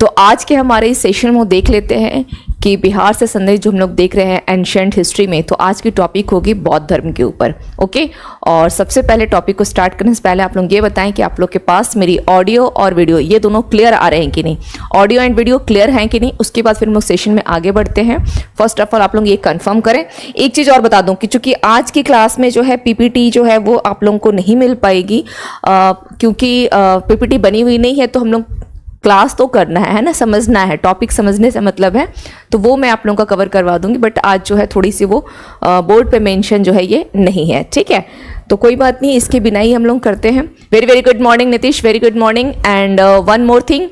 तो आज के हमारे इस सेशन में देख लेते हैं कि बिहार से संबंधित जो हम लोग देख रहे हैं एंशिएंट हिस्ट्री में, तो आज की टॉपिक होगी बौद्ध धर्म के ऊपर। ओके, और सबसे पहले टॉपिक को स्टार्ट करने से पहले आप लोग ये बताएं कि आप लोग के पास मेरी ऑडियो और वीडियो ये दोनों क्लियर आ रहे हैं कि नहीं, ऑडियो एंड वीडियो क्लियर हैं कि नहीं। उसके बाद फिर हम लोग सेशन में आगे बढ़ते हैं। फर्स्ट ऑफ ऑल आप लोग ये कंफर्म करें। एक चीज़ और बता दूं कि चूंकि आज की क्लास में जो है पीपीटी जो है वो आप लोगों को नहीं मिल पाएगी, क्योंकि पीपीटी बनी हुई नहीं है, तो हम लोग क्लास तो करना है ना, समझना है, टॉपिक समझने से मतलब है, तो वो मैं आप लोगों का कवर करवा दूंगी। बट आज जो है थोड़ी सी वो बोर्ड पे मेंशन जो है ये नहीं है, ठीक है, तो कोई बात नहीं, इसके बिना ही हम लोग करते हैं। Very very good morning Nitish, very good morning. And one more thing,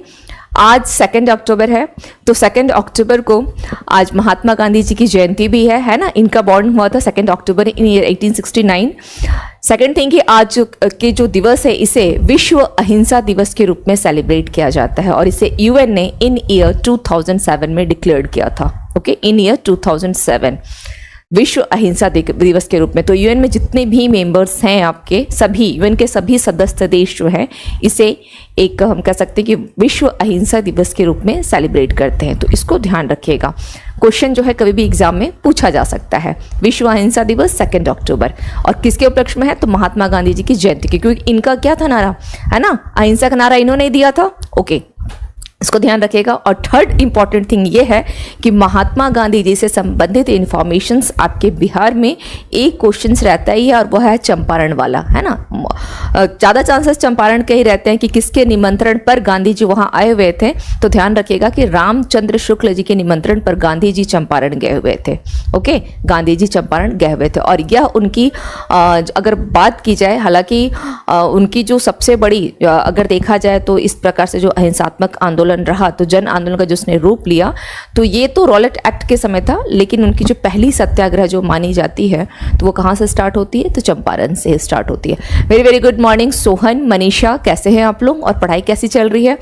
आज 2 अक्टूबर है, तो 2 अक्टूबर को आज महात्मा गांधी जी की जयंती भी है ना। इनका बॉर्न हुआ था 2 अक्टूबर इन ईयर 1869। सेकेंड थिंग कि आज के जो दिवस है इसे विश्व अहिंसा दिवस के रूप में सेलिब्रेट किया जाता है, और इसे यूएन ने इन ईयर 2007 में डिक्लेयर किया था। ओके, इन ईयर 2007 विश्व अहिंसा दिवस के रूप में। तो यूएन में जितने भी मेंबर्स हैं आपके, सभी यूएन के सभी सदस्य देश जो हैं इसे एक हम कह सकते हैं कि विश्व अहिंसा दिवस के रूप में सेलिब्रेट करते हैं, तो इसको ध्यान रखिएगा। क्वेश्चन जो है कभी भी एग्जाम में पूछा जा सकता है। विश्व अहिंसा दिवस 2 अक्टूबर, और किसके उपलक्ष्य में है, तो महात्मा गांधी जी की जयंती की, क्योंकि इनका क्या था नारा, है ना, अहिंसा का नारा इन्होंने दिया था। ओके, इसको ध्यान रखिएगा। और थर्ड इंपॉर्टेंट थिंग ये है कि महात्मा गांधी जी से संबंधित इंफॉर्मेशंस आपके बिहार में एक क्वेश्चंस रहता ही है, और वह है चंपारण वाला, है ना। ज़्यादा चांसेस चंपारण के ही रहते हैं कि किसके निमंत्रण पर गांधी जी वहाँ आए हुए थे, तो ध्यान रखिएगा कि रामचंद्र शुक्ल जी के निमंत्रण पर गांधी जी चंपारण गए हुए थे। ओके, गांधी जी चंपारण गए हुए थे, और यह उनकी अगर बात की जाए, हालांकि उनकी जो सबसे बड़ी अगर देखा जाए तो इस प्रकार से जो अहिंसात्मक आंदोलन रहा, तो जन आंदोलन का जिसने रूप लिया, तो ये तो रॉलेट एक्ट के समय था, लेकिन उनकी जो पहली सत्याग्रह जो मानी जाती है तो वो कहाँ से स्टार्ट होती है, तो चंपारण से स्टार्ट होती है। Very very good morning Sohan, Manisha, कैसे हैं आप लोग, और पढ़ाई कैसी चल रही है,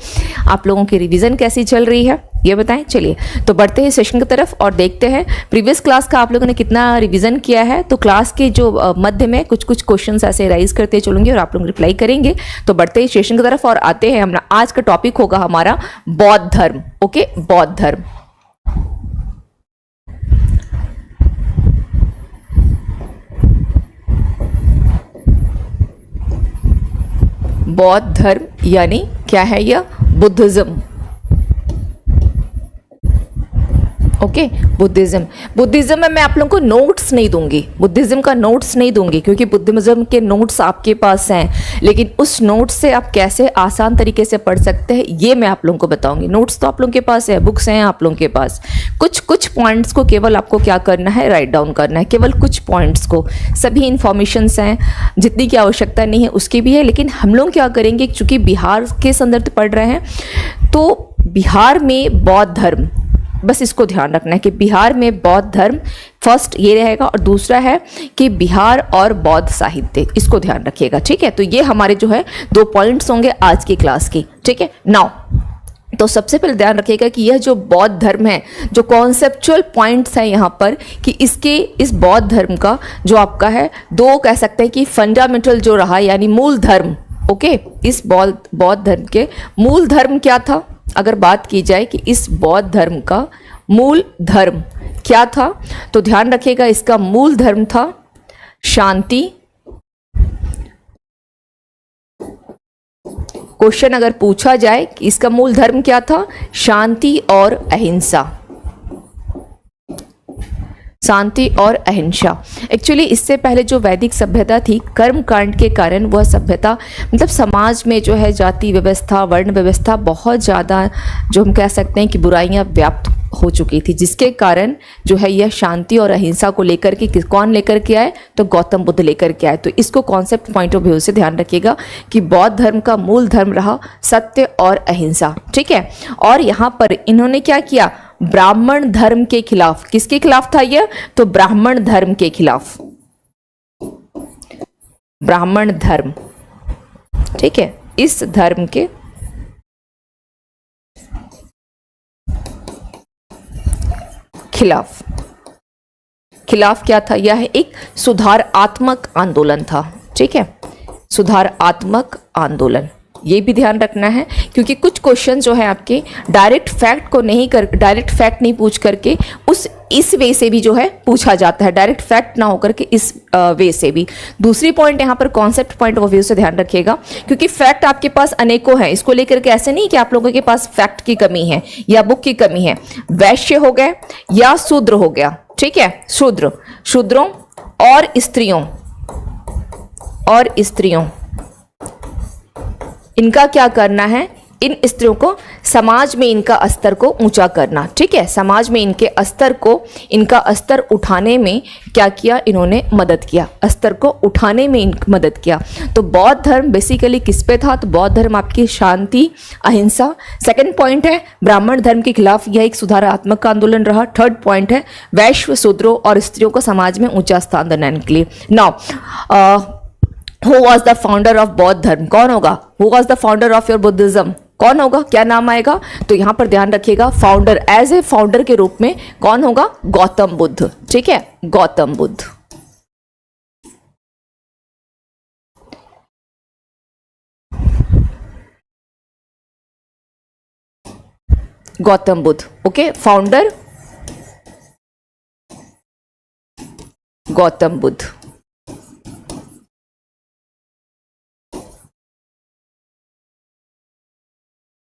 आप लोगों की रिवीजन कैसी चल रही है, ये बताएं। चलिए तो बढ़ते हैं सेशन की तरफ और देखते हैं प्रीवियस क्लास का आप लोगों ने कितना रिवीजन किया है। तो क्लास के जो मध्य में कुछ कुछ क्वेश्चंस ऐसे राइज करते चलूंगी और आप लोग रिप्लाई करेंगे। तो बढ़ते हैं सेशन की तरफ और आते हैं, हमारा आज का टॉपिक होगा हमारा बौद्ध धर्म। ओके, बौद्ध धर्म। बौद्ध धर्म यानी क्या है, यह बुद्धिज्म। ओके, बुद्धिज्म में मैं आप लोगों को नोट्स नहीं दूंगी, बुद्धिज्म का नोट्स नहीं दूंगी, क्योंकि बुद्धिज्म के नोट्स आपके पास हैं, लेकिन उस नोट्स से आप कैसे आसान तरीके से पढ़ सकते हैं ये मैं आप लोगों को बताऊंगी। नोट्स तो आप लोगों के पास है, बुक्स हैं आप लोगों के पास, कुछ पॉइंट्स को केवल आपको क्या करना है, राइट डाउन करना है, केवल कुछ पॉइंट्स को। सभी इंफॉर्मेशंस हैं, जितनी की आवश्यकता नहीं है उसकी भी है, लेकिन हम लोग क्या करेंगे, चूंकि बिहार के संदर्भ पढ़ रहे हैं, तो बिहार में बौद्ध धर्म, बस इसको ध्यान रखना है कि बिहार में बौद्ध धर्म फर्स्ट ये रहेगा, और दूसरा है कि बिहार और बौद्ध साहित्य, इसको ध्यान रखिएगा, ठीक है। तो ये हमारे जो है 2 पॉइंट्स होंगे आज की क्लास की, ठीक है। नाउ तो सबसे पहले ध्यान रखिएगा कि यह जो बौद्ध धर्म है, जो कॉन्सेप्चुअल पॉइंट्स हैं यहाँ पर, कि इस बौद्ध धर्म का जो आपका है 2 कह सकते हैं कि फंडामेंटल जो रहा, यानी मूल धर्म। ओके, इस बौद्ध धर्म के मूल धर्म क्या था, अगर बात की जाए कि इस बौद्ध धर्म का मूल धर्म क्या था, तो ध्यान रखिएगा इसका मूल धर्म था शांति। क्वेश्चन अगर पूछा जाए कि इसका मूल धर्म क्या था, शांति और अहिंसा, शांति और अहिंसा। एक्चुअली इससे पहले जो वैदिक सभ्यता थी, कर्म कांड के कारण वह सभ्यता, मतलब समाज में जो है जाति व्यवस्था, वर्ण व्यवस्था, बहुत ज़्यादा जो हम कह सकते हैं कि बुराइयां व्याप्त हो चुकी थी, जिसके कारण जो है यह शांति और अहिंसा को लेकर के कौन लेकर के आए, तो गौतम बुद्ध लेकर के आए। तो इसको कॉन्सेप्ट पॉइंट ऑफ व्यू से ध्यान रखिएगा कि बौद्ध धर्म का मूल धर्म रहा सत्य और अहिंसा, ठीक है। और यहाँ पर इन्होंने क्या किया, ब्राह्मण धर्म के खिलाफ, किसके खिलाफ था यह, तो ब्राह्मण धर्म के खिलाफ, ब्राह्मण धर्म, ठीक है, इस धर्म के खिलाफ क्या था, यह एक सुधारात्मक आंदोलन था, ठीक है, सुधारात्मक आंदोलन। ये भी ध्यान रखना है, क्योंकि कुछ क्वेश्चन जो है आपके डायरेक्ट फैक्ट नहीं पूछ करके इस वे से भी जो है पूछा जाता है, डायरेक्ट फैक्ट ना होकर के इस वे से भी। दूसरी पॉइंट यहाँ पर कॉन्सेप्ट पॉइंट ऑफ व्यू से ध्यान रखिएगा, क्योंकि फैक्ट आपके पास अनेकों हैं, इसको लेकर के ऐसे नहीं कि आप लोगों के पास फैक्ट की कमी है या बुक की कमी है। वैश्य हो गए या शूद्र हो गया, ठीक है, शूद्रों और स्त्रियों इनका क्या करना है, इन स्त्रियों को समाज में इनका स्तर को ऊंचा करना, ठीक है, समाज में इनका स्तर उठाने में क्या किया, इन्होंने मदद किया, स्तर को उठाने में मदद किया। तो बौद्ध धर्म बेसिकली किस पे था, तो बौद्ध धर्म आपकी शांति अहिंसा। सेकंड पॉइंट है ब्राह्मण धर्म के खिलाफ यह एक सुधारात्मक आंदोलन रहा। थर्ड पॉइंट है वैश्य शूद्रों और स्त्रियों को समाज में ऊंचा स्थान दिलाने के लिए। Now who was the founder of बौद्ध धर्म, कौन होगा, who was the founder of your Buddhism, कौन होगा, क्या नाम आएगा, तो यहां पर ध्यान रखिएगा फाउंडर, एज ए फाउंडर के रूप में कौन होगा, गौतम बुद्ध, ठीक है, गौतम बुद्ध। Gautam Buddha, okay, founder Gautam Buddha.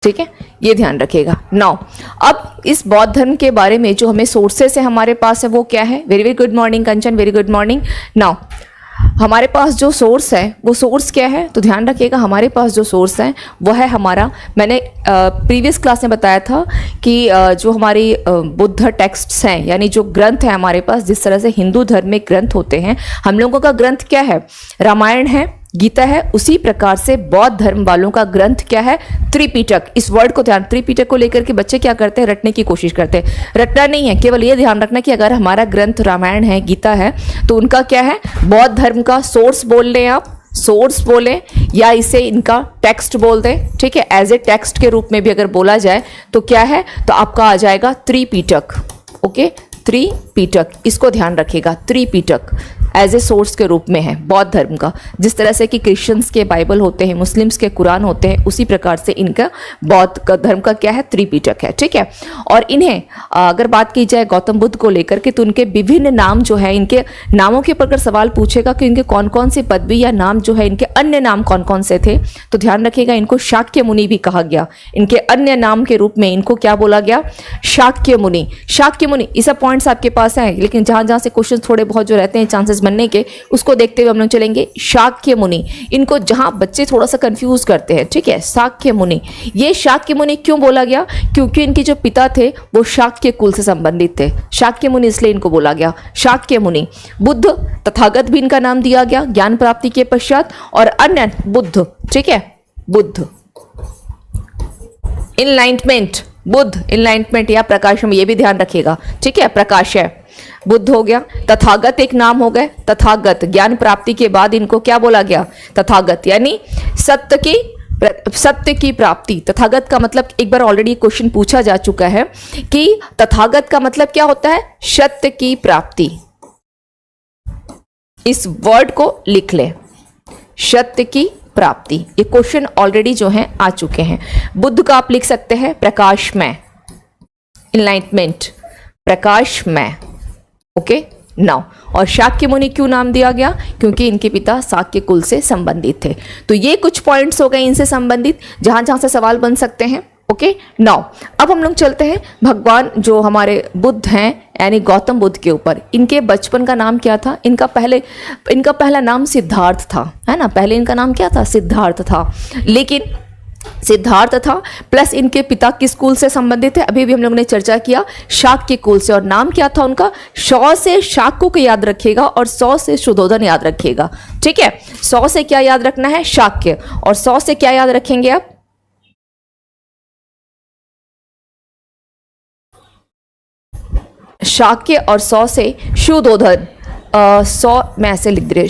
ठीक है, ये ध्यान रखिएगा। नाउ अब इस बौद्ध धर्म के बारे में जो हमें सोर्सेस है हमारे पास है वो क्या है, वेरी वेरी गुड मॉर्निंग कंचन, वेरी गुड मॉर्निंग। नाउ हमारे पास जो सोर्स है वो सोर्स क्या है, तो ध्यान रखिएगा हमारे पास जो सोर्स है वो है हमारा, मैंने प्रीवियस क्लास में बताया था कि जो हमारी बुद्ध टेक्स्ट्स हैं, यानी जो ग्रंथ है हमारे पास, जिस तरह से हिंदू धर्म में ग्रंथ होते हैं, हम लोगों का ग्रंथ क्या है, रामायण है, गीता है, उसी प्रकार से बौद्ध धर्म वालों का ग्रंथ क्या है, त्रिपिटक। इस वर्ड को ध्यान, त्रिपिटक को लेकर के बच्चे क्या करते हैं, रटने की कोशिश करते हैं। रटना नहीं है, केवल ये ध्यान रखना कि अगर हमारा ग्रंथ रामायण है, गीता है, तो उनका क्या है, बौद्ध धर्म का सोर्स बोल लें आप, सोर्स बोलें या इसे इनका टेक्स्ट बोल दें, ठीक है, एज ए टेक्स्ट के रूप में भी अगर बोला जाए तो क्या है, तो आपका आ जाएगा त्रिपिटक, ओके, त्रिपिटक, इसको ध्यान रखिएगा, त्रिपिटक एज ए सोर्स के रूप में है बौद्ध धर्म का। जिस तरह से कि क्रिश्चियंस के बाइबल होते हैं, मुस्लिम्स के कुरान होते हैं, उसी प्रकार से इनका बौद्ध धर्म का क्या है, त्रिपिटक है, ठीक है। और इन्हें अगर बात की जाए गौतम बुद्ध को लेकर के, तो उनके विभिन्न नाम जो है, इनके नामों के ऊपर अगर सवाल पूछेगा कि इनके कौन कौन से पदवी या नाम जो है, इनके अन्य नाम कौन कौन से थे, तो ध्यान रखिएगा इनको शाक्य मुनि भी कहा गया। इनके अन्य नाम के रूप में इनको क्या बोला गया, शाक्य मुनि। शाक्य मुनि, ये सब पॉइंट्स आपके पास हैं, लेकिन जहां जहां से क्वेश्चन थोड़े बहुत जो रहते हैं चांसेस बनने के, उसको देखते हुए हम लोग चलेंगे। शाक्य मुनि, इनको जहां बच्चे थोड़ा सा कंफ्यूज करते हैं, ठीक है, शाक्य मुनि। ये शाक्य मुनि क्यों बोला गया, क्योंकि इनके जो पिता थे वो शाक्य कुल से संबंधित थे, शाक्य मुनि, इसलिए इनको बोला गया शाक्य मुनि। बुद्ध, तथागत भी इनका नाम दिया गया ज्ञान प्राप्ति के पश्चात, और अन्य बुद्ध, ठीक है, बुद्ध, इनलाइटमेंट, बुद्ध इनलाइटमेंट या प्रकाश, ये भी ध्यान रखिएगा, ठीक है, प्रकाश है, बुद्ध हो गया। तथागत एक नाम हो गए, तथागत, ज्ञान प्राप्ति के बाद इनको क्या बोला गया, तथागत, यानी सत्य की प्राप्ति। तथागत का मतलब एक बार ऑलरेडी क्वेश्चन पूछा जा चुका है कि तथागत का मतलब क्या होता है, सत्य की प्राप्ति। इस वर्ड को लिख ले, सत्य की प्राप्ति, ये क्वेश्चन ऑलरेडी जो है आ चुके हैं। बुद्ध का आप लिख सकते हैं प्रकाशमय, इनलाइटमेंट, प्रकाशमय, ओके। नाउ, और शाक्य मुनि क्यों नाम दिया गया, क्योंकि इनके पिता शाक्य कुल से संबंधित थे। तो ये कुछ पॉइंट्स हो गए इनसे संबंधित, जहां जहां से सवाल बन सकते हैं, ओके। नाउ अब हम लोग चलते हैं भगवान जो हमारे बुद्ध हैं, यानी गौतम बुद्ध के ऊपर। इनके बचपन का नाम क्या था, इनका पहला नाम सिद्धार्थ था, है ना, पहले इनका नाम क्या था, सिद्धार्थ था। लेकिन सिद्धार्थ था प्लस इनके पिता किस कुल से संबंधित है, अभी भी हम लोग ने चर्चा किया, शाक्य कुल से। और नाम क्या था उनका, शौ से शाक्य को याद रखिएगा और 100 से शुद्धोधन याद रखिएगा, ठीक है। 100 से क्या याद रखना है, शाक्य, और 100 से क्या याद रखेंगे आप, शाक्य, और 100 से शुद्धोधन। 100 मैं ऐसे लिख दे रही,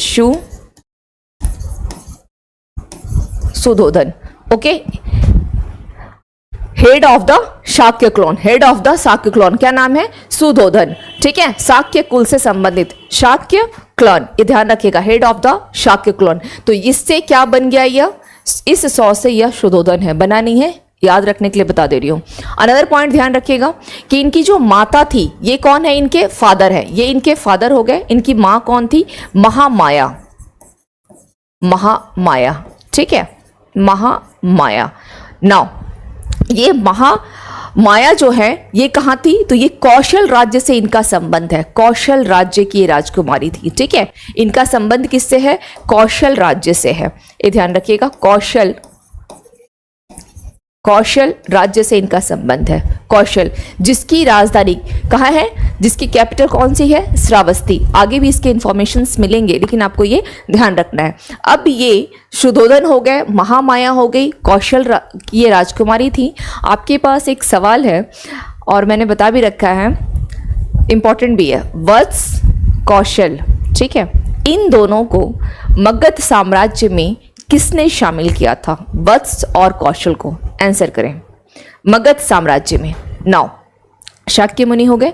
Shuddhodana, okay. Head of the Shakya clan, head of the Shakya clan क्या नाम है, शुद्धोधन, ठीक है, शाक्य कुल से संबंधित शाक्य क्लोन, ये ध्यान रखिएगा, head of the Shakya clone. तो इससे क्या बन गया, यह इस 100 से यह शुद्धोधन है, बना नहीं है, याद रखने के लिए बता दे रही हूँ। अनदर पॉइंट ध्यान रखिएगा कि इनकी जो माता थी, ये कौन है, इनके फादर है, ये इनके फादर हो गए। इनकी माँ कौन थी, महामाया, महामाया, ठीक है, महामाया। नाउ ये महामाया जो है ये कहाँ थी, तो ये कौशल राज्य से इनका संबंध है, कौशल राज्य की ये राजकुमारी थी, ठीक है। इनका संबंध किससे है, कौशल राज्य से है, ये ध्यान रखिएगा, कौशल राज्य से इनका संबंध है। कौशल जिसकी राजधानी कहाँ है, जिसकी कैपिटल कौन सी है, श्रावस्ती। आगे भी इसके इंफॉर्मेशंस मिलेंगे, लेकिन आपको ये ध्यान रखना है। अब ये शुद्धोधन हो गए, महामाया हो गई, कौशल की ये राजकुमारी थी। आपके पास एक सवाल है और मैंने बता भी रखा है, इंपॉर्टेंट भी है, वत्स, कौशल, ठीक है, इन दोनों को मगध साम्राज्य में किसने शामिल किया था, वत्स और कौशल को, आंसर करें। मगध साम्राज्य में। नाउ शाक्य मुनि हो गए।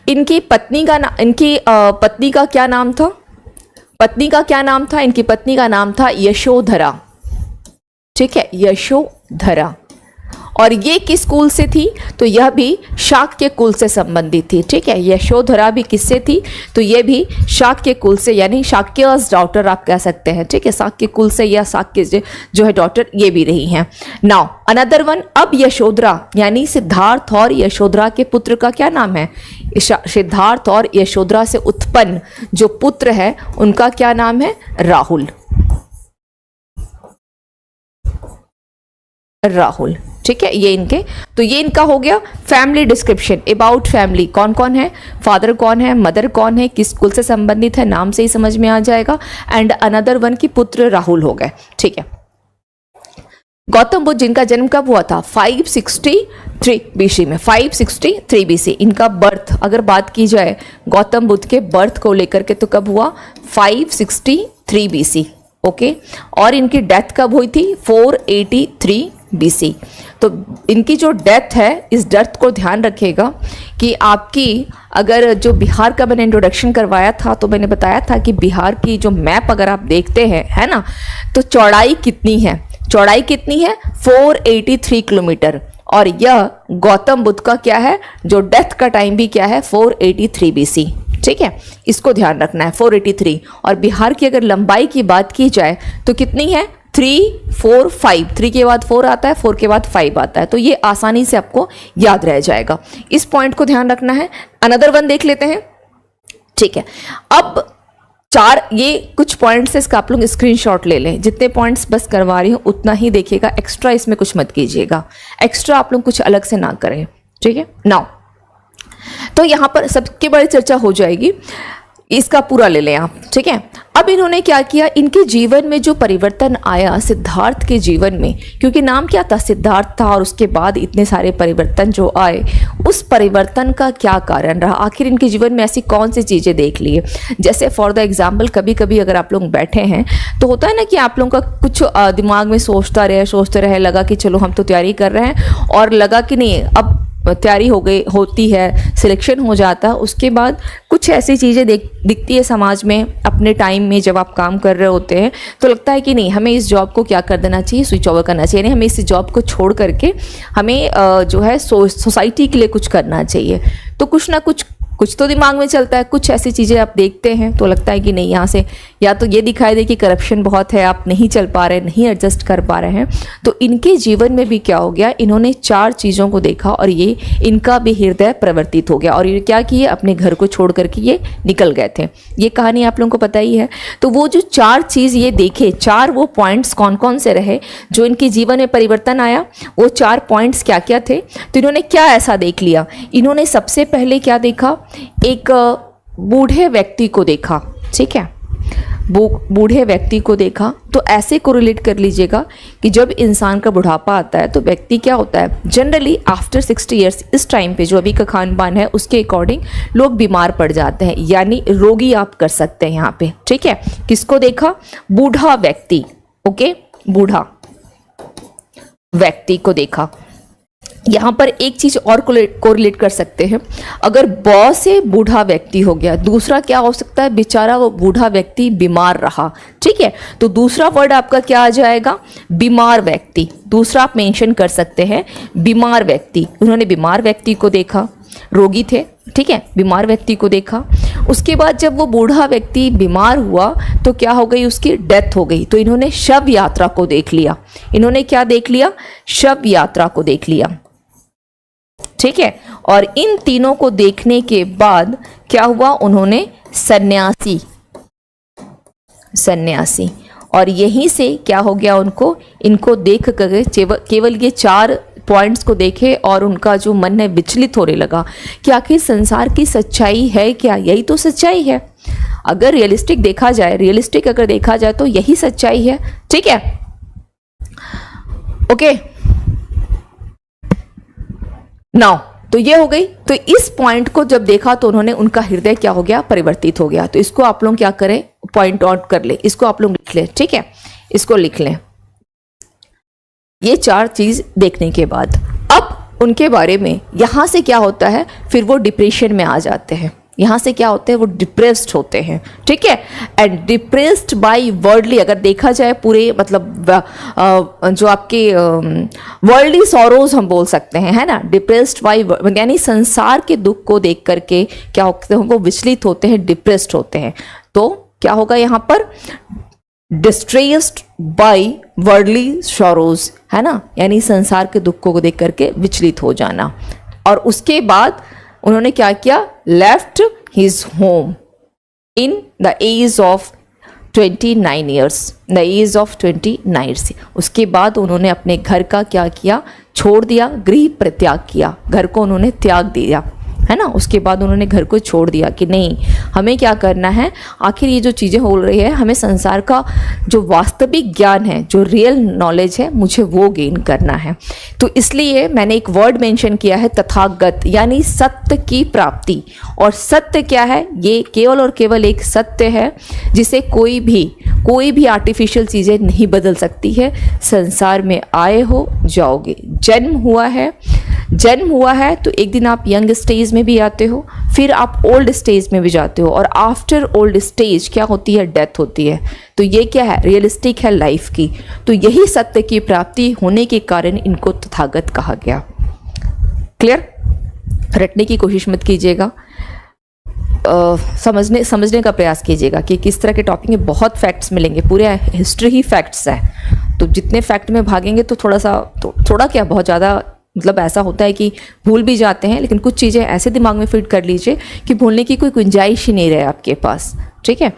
इनकी पत्नी का क्या नाम था, पत्नी का क्या नाम था, इनकी पत्नी का नाम था यशोधरा, ठीक है, यशोधरा। और ये किस कुल से थी, तो यह भी शाक्य कुल से संबंधित थी, ठीक है। यशोधरा भी किससे थी, तो ये भी शाक्य कुल से, यानी शाक्यस डॉटर आप कह सकते हैं, ठीक है, शाक्य कुल से, या शाक्य जो है डॉटर ये भी रही हैं। नाउ अनदर वन, अब यशोधरा यानी सिद्धार्थ और यशोधरा के पुत्र का क्या नाम है, सिद्धार्थ और यशोधरा से उत्पन्न जो पुत्र है उनका क्या नाम है, राहुल, राहुल, ठीक है। ये इनका हो गया फैमिली डिस्क्रिप्शन, अबाउट फैमिली, कौन कौन है, फादर कौन है, मदर कौन है, किस कुल से संबंधित है, नाम से ही समझ में आ जाएगा। एंड अनदर वन की पुत्र राहुल हो गए, ठीक है। गौतम बुद्ध जिनका जन्म कब हुआ था, 563 बीसी में, 563 बीसी इनका बर्थ। अगर बात की जाए गौतम बुद्ध के बर्थ को लेकर के तो कब हुआ, 563 बीसी, ओके। और इनकी डेथ कब हुई थी, 483 बीसी। तो इनकी जो डेथ है, इस डेथ को ध्यान रखिएगा कि आपकी, अगर जो बिहार का मैंने इंट्रोडक्शन करवाया था तो मैंने बताया था कि बिहार की जो मैप अगर आप देखते हैं, है ना, तो चौड़ाई कितनी है, चौड़ाई कितनी है, 483 किलोमीटर। और यह गौतम बुद्ध का क्या है, जो डेथ का टाइम भी क्या है, 483 बीसी, ठीक है, इसको ध्यान रखना है, 483। और बिहार की अगर लंबाई की बात की जाए तो कितनी है, 3, 4, 5, 3 के बाद 4 आता है, 4 के बाद 5 आता है, तो ये आसानी से आपको याद रह जाएगा, इस पॉइंट को ध्यान रखना है। अनदर वन देख लेते हैं, ठीक है। अब चार ये कुछ पॉइंट्स इसका आप लोग स्क्रीनशॉट ले लें, जितने पॉइंट्स बस करवा रही हूँ उतना ही देखिएगा, एक्स्ट्रा इसमें कुछ मत कीजिएगा, एक्स्ट्रा आप लोग कुछ अलग से ना करें, ठीक है। नाउ तो यहाँ पर सबके बड़ी चर्चा हो जाएगी, इसका पूरा ले लें आप, ठीक है। अब इन्होंने क्या किया, इनके जीवन में जो परिवर्तन आया सिद्धार्थ के जीवन में, क्योंकि नाम क्या था, सिद्धार्थ था, और उसके बाद इतने सारे परिवर्तन जो आए, उस परिवर्तन का क्या कारण रहा, आखिर इनके जीवन में ऐसी कौन सी चीज़ें देख लिए। जैसे फॉर द एग्जाम्पल, कभी कभी अगर आप लोग बैठे हैं तो होता है ना कि आप लोगों का कुछ दिमाग में सोचते रहे, लगा कि चलो हम तो तैयारी कर रहे हैं, और लगा कि नहीं अब तैयारी होती है, सिलेक्शन हो जाता है, उसके बाद कुछ ऐसी चीज़ें दिखती है समाज में, अपने टाइम में जब आप काम कर रहे होते हैं तो लगता है कि नहीं हमें इस जॉब को क्या कर देना चाहिए, स्विच ओवर करना चाहिए, नहीं हमें इस जॉब को छोड़ करके हमें जो है सोसाइटी के लिए कुछ करना चाहिए। तो कुछ ना कुछ तो दिमाग में चलता है, कुछ ऐसी चीज़ें आप देखते हैं तो लगता है कि नहीं यहाँ से या तो ये दिखाई दे कि करप्शन बहुत है, आप नहीं चल पा रहे, नहीं एडजस्ट कर पा रहे हैं। तो इनके जीवन में भी क्या हो गया, इन्होंने 4 चीज़ों को देखा और ये इनका भी हृदय परिवर्तित हो गया, और ये क्या किए, अपने घर को छोड़ करके ये निकल गए थे। ये कहानी आप लोगों को पता ही है। तो वो जो 4 चीज़ ये देखे, 4 वो पॉइंट्स कौन कौन से रहे जो इनके जीवन में परिवर्तन आया, वो 4 पॉइंट्स क्या क्या थे। तो इन्होंने क्या ऐसा देख लिया, इन्होंने सबसे पहले क्या देखा, एक बूढ़े व्यक्ति को देखा, ठीक है, बूढ़े व्यक्ति को देखा। तो ऐसे को रिलेट कर लीजिएगा कि जब इंसान का बुढ़ापा आता है तो व्यक्ति क्या होता है, जनरली आफ्टर 60 ईयर्स, इस टाइम पे जो अभी का खान पान है उसके अकॉर्डिंग लोग बीमार पड़ जाते हैं, यानी रोगी आप कर सकते हैं यहाँ पे, ठीक है। किसको देखा, बूढ़ा व्यक्ति, ओके, बूढ़ा व्यक्ति को देखा। यहाँ पर एक चीज और कोरिलेट कर सकते हैं। अगर ब से बूढ़ा व्यक्ति हो गया, दूसरा क्या हो सकता है, बेचारा वो बूढ़ा व्यक्ति बीमार रहा, ठीक है, तो दूसरा वर्ड आपका क्या आ जाएगा, बीमार व्यक्ति। दूसरा आप मेंशन कर सकते हैं बीमार व्यक्ति। उन्होंने बीमार व्यक्ति को देखा, रोगी थे, ठीक है, बीमार व्यक्ति को देखा। उसके बाद जब वो बूढ़ा व्यक्ति बीमार हुआ तो क्या हो गई, उसकी डेथ हो गई, तो इन्होंने शव यात्रा को देख लिया। इन्होंने क्या देख लिया, शव यात्रा को देख लिया, ठीक है। और इन तीनों को देखने के बाद क्या हुआ, उन्होंने सन्यासी, और यहीं से क्या हो गया, इनको देख कर केवल ये 4 पॉइंट्स को देखे और उनका जो मन है विचलित होने लगा कि आखिर संसार की सच्चाई है क्या, यही तो सच्चाई है। अगर रियलिस्टिक अगर देखा जाए तो यही सच्चाई है, ठीक है, ओके। नाउ तो ये हो गई। तो इस पॉइंट को जब देखा तो उनका हृदय क्या हो गया, परिवर्तित हो गया। तो इसको आप लोग क्या करें, पॉइंट आउट कर ले, इसको आप लोग लिख लें, ठीक है, इसको लिख लें। ये 4 चीज देखने के बाद अब उनके बारे में यहां से क्या होता है, फिर वो डिप्रेशन में आ जाते हैं। यहाँ से क्या होते हैं, वो डिप्रेस्ड होते हैं, ठीक है। एंड डिप्रेस्ड बाय वर्ल्डली, अगर देखा जाए पूरे मतलब जो आपके वर्ल्डली सॉरोज हम बोल सकते हैं, है ना, डिप्रेस्ड बाय, यानी संसार के दुख को देख करके क्या होते हैं, वो विचलित होते हैं, डिप्रेस्ड होते हैं। तो क्या होगा यहाँ पर, डिस्ट्रेस्ड बाय वर्ल्डली सॉरोज, है ना, यानी संसार के दुखों को देख करके विचलित हो जाना। और उसके बाद उन्होंने क्या किया, left his home in the age of 29 years, the age of 29। उसके बाद उन्होंने अपने घर का क्या किया, छोड़ दिया, गृह परित्याग किया, घर को उन्होंने त्याग दिया, है ना। उसके बाद उन्होंने घर को छोड़ दिया कि नहीं, हमें क्या करना है, आखिर ये जो चीज़ें हो रही है, हमें संसार का जो वास्तविक ज्ञान है, जो रियल नॉलेज है, मुझे वो गेन करना है। तो इसलिए मैंने एक वर्ड मेंशन किया है, तथागत, यानी सत्य की प्राप्ति। और सत्य क्या है, ये केवल और केवल एक सत्य है जिसे कोई भी आर्टिफिशियल चीज़ें नहीं बदल सकती है। संसार में आए हो जाओगे, जन्म हुआ है तो एक दिन आप यंग स्टेज में भी आते हो, फिर आप ओल्ड स्टेज में भी जाते हो, और आफ्टर ओल्ड स्टेज क्या होती है, डेथ होती है। तो ये क्या है, रियलिस्टिक है लाइफ की। तो यही सत्य की प्राप्ति होने के कारण इनको तथागत कहा गया। क्लियर, रटने की कोशिश मत कीजिएगा, समझने का प्रयास कीजिएगा कि किस तरह के टॉपिक में बहुत फैक्ट्स मिलेंगे, पूरे हिस्ट्री ही फैक्ट्स है। तो जितने फैक्ट में भागेंगे तो थोड़ा क्या, बहुत ज़्यादा मतलब ऐसा होता है कि भूल भी जाते हैं, लेकिन कुछ चीज़ें ऐसे दिमाग में फिट कर लीजिए कि भूलने की कोई गुंजाइश ही नहीं रहे आपके पास, ठीक है।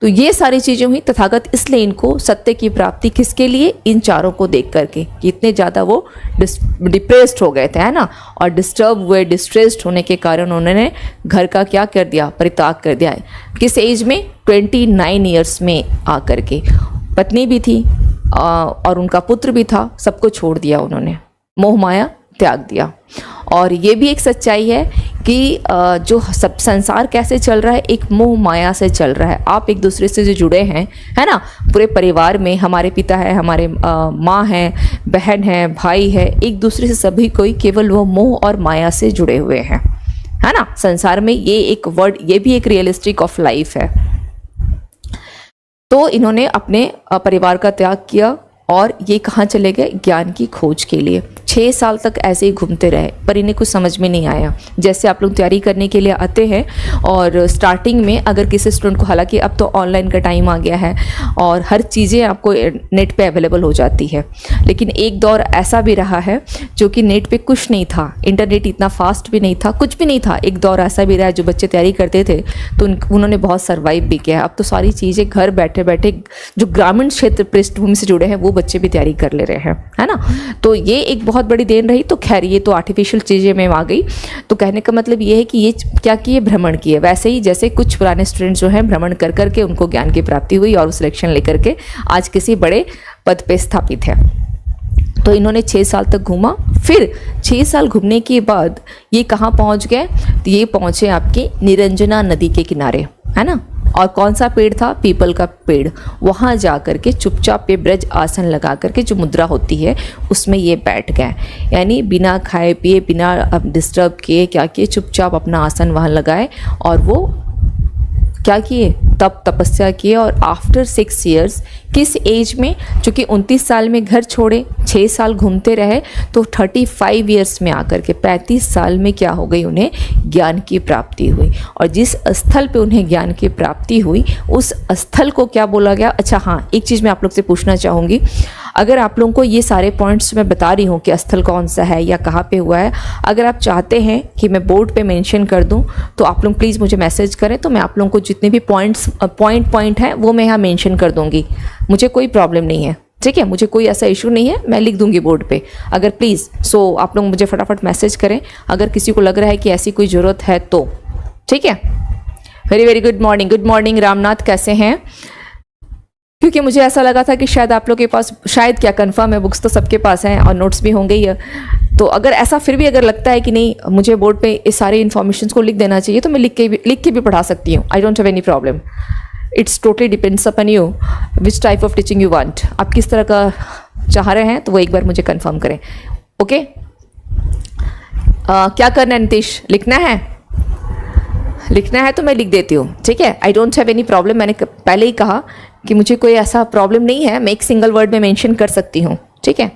तो ये सारी चीज़ें हुई तथागत, इसलिए इनको सत्य की प्राप्ति किसके लिए, इन 4 को देख करके कि इतने ज़्यादा वो डिप्रेस्ड हो गए थे, है ना, और डिस्टर्ब हुए, डिस्ट्रेस्ड होने के कारण उन्होंने घर का क्या कर दिया, परित्याग कर दिया। किस एज में, 29 ईयर्स में आकर के। पत्नी भी थी और उनका पुत्र भी था, सबको छोड़ दिया उन्होंने, मोह माया त्याग दिया। और ये भी एक सच्चाई है कि जो सब संसार कैसे चल रहा है, एक मोह माया से चल रहा है। आप एक दूसरे से जो जुड़े हैं, है ना, पूरे परिवार में हमारे पिता है, हमारे माँ है, बहन है, भाई है, एक दूसरे से सभी कोई केवल वो मोह और माया से जुड़े हुए हैं, है ना। संसार में ये एक वर्ड, ये भी एक रियलिस्टिक ऑफ लाइफ है। तो इन्होंने अपने परिवार का त्याग किया और ये कहाँ चले गए, ज्ञान की खोज के लिए। 6 साल तक ऐसे ही घूमते रहे, पर इन्हें कुछ समझ में नहीं आया। जैसे आप लोग तैयारी करने के लिए आते हैं और स्टार्टिंग में अगर किसी स्टूडेंट को, हालांकि अब तो ऑनलाइन का टाइम आ गया है और हर चीज़ें आपको नेट पे अवेलेबल हो जाती है, लेकिन एक दौर ऐसा भी रहा है जो कि नेट पे कुछ नहीं था, इंटरनेट इतना फास्ट भी नहीं था, कुछ भी नहीं था। एक दौर ऐसा भी रहा है जो बच्चे तैयारी करते थे तो उन्होंने बहुत सर्वाइव भी किया है। अब तो सारी चीज़ें घर बैठे बैठे जो ग्रामीण क्षेत्र पृष्ठभूमि से जुड़े हैं वो बच्चे भी तैयारी कर ले रहे हैं, है ना। तो ये एक बहुत बड़ी देन रही। तो खैर ये तो आर्टिफिशियल चीज़ें में आ गई। तो कहने का मतलब ये है कि ये क्या किए, भ्रमण किए। वैसे ही जैसे कुछ पुराने स्टूडेंट्स जो हैं भ्रमण कर करके उनको ज्ञान की प्राप्ति हुई और सिलेक्शन लेकर के आज किसी बड़े पद पे स्थापित है। तो इन्होंने 6 साल तक घूमा, फिर 6 साल घूमने के बाद ये कहाँ पहुँच गए, तो ये पहुँचे आपके निरंजना नदी के किनारे, है ना। और कौन सा पेड़ था? पीपल का पेड़। वहाँ जा कर के चुपचाप पे ब्रज आसन लगा करके जो मुद्रा होती है उसमें ये बैठ गए, यानी बिना खाए पिए, बिना डिस्टर्ब किए, क्या किए, चुपचाप अपना आसन वहाँ लगाए और वो क्या किए? तप तपस्या किए। और आफ्टर 6 ईयर्स, किस एज में? चूँकि 29 साल में घर छोड़े, 6 साल घूमते रहे, तो 35 ईयर्स में आकर के 35 साल में क्या हो गई? उन्हें ज्ञान की प्राप्ति हुई। और जिस स्थल पे उन्हें ज्ञान की प्राप्ति हुई उस स्थल को क्या बोला गया? अच्छा हाँ, एक चीज़ मैं आप लोग से पूछना चाहूँगी, अगर आप लोगों को ये सारे पॉइंट्स मैं बता रही हूँ कि स्थल कौन सा है या कहाँ पे हुआ है, अगर आप चाहते हैं कि मैं बोर्ड पे मेंशन कर दूँ तो आप लोग प्लीज़ मुझे मैसेज करें, तो मैं आप लोगों को जितने भी पॉइंट हैं वो मैं यहाँ मेंशन कर दूँगी। मुझे कोई प्रॉब्लम नहीं है, ठीक है, मुझे कोई ऐसा इशू नहीं है, मैं लिख दूंगी बोर्ड पे। अगर प्लीज़ आप लोग मुझे फटाफट मैसेज करें अगर किसी को लग रहा है कि ऐसी कोई ज़रूरत है तो, ठीक है। Very very good morning, good morning Ramnath, कैसे हैं? क्योंकि मुझे ऐसा लगा था कि शायद आप लोग के पास, शायद क्या कंफर्म है, बुक्स तो सबके पास हैं और नोट्स भी होंगे ही, तो अगर ऐसा फिर भी अगर लगता है कि नहीं मुझे बोर्ड पे इस सारे इन्फॉर्मेशन को लिख देना चाहिए तो मैं लिख के भी पढ़ा सकती हूँ। I don't have any problem, it's totally depends upon you which type of teaching you want. आप किस तरह का चाह रहे हैं तो वो एक बार मुझे कंफर्म करें, ओके। क्या करना है नीतीश? लिखना है? लिखना है तो मैं लिख देती हूँ, ठीक है। I don't have any problem, मैंने पहले ही कहा कि मुझे कोई ऐसा प्रॉब्लम नहीं है, मैं एक सिंगल वर्ड में मेंशन कर सकती हूँ, ठीक है।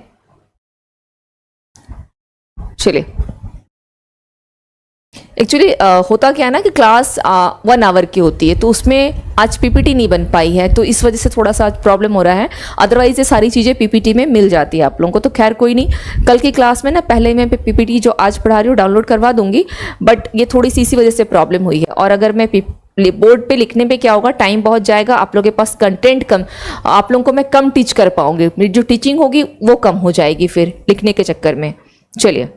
चलिए, एक्चुअली होता क्या है ना कि क्लास 1 आवर की होती है, तो उसमें आज पीपीटी नहीं बन पाई है, तो इस वजह से थोड़ा सा प्रॉब्लम हो रहा है। अदरवाइज ये सारी चीज़ें पीपीटी में मिल जाती है आप लोगों को, तो खैर कोई नहीं। कल की क्लास में ना पहले मैं पीपीटी जो आज पढ़ा रही हूँ डाउनलोड करवा दूंगी, बट ये थोड़ी सी इसी वजह से प्रॉब्लम हुई है। और अगर मैं बोर्ड पे लिखने पे क्या होगा, टाइम बहुत जाएगा, आप लोगों के पास कंटेंट कम, आप लोगों को मैं कम टीच कर पाऊंगी, मेरी जो टीचिंग होगी वो कम हो जाएगी फिर लिखने के चक्कर में। चलिए,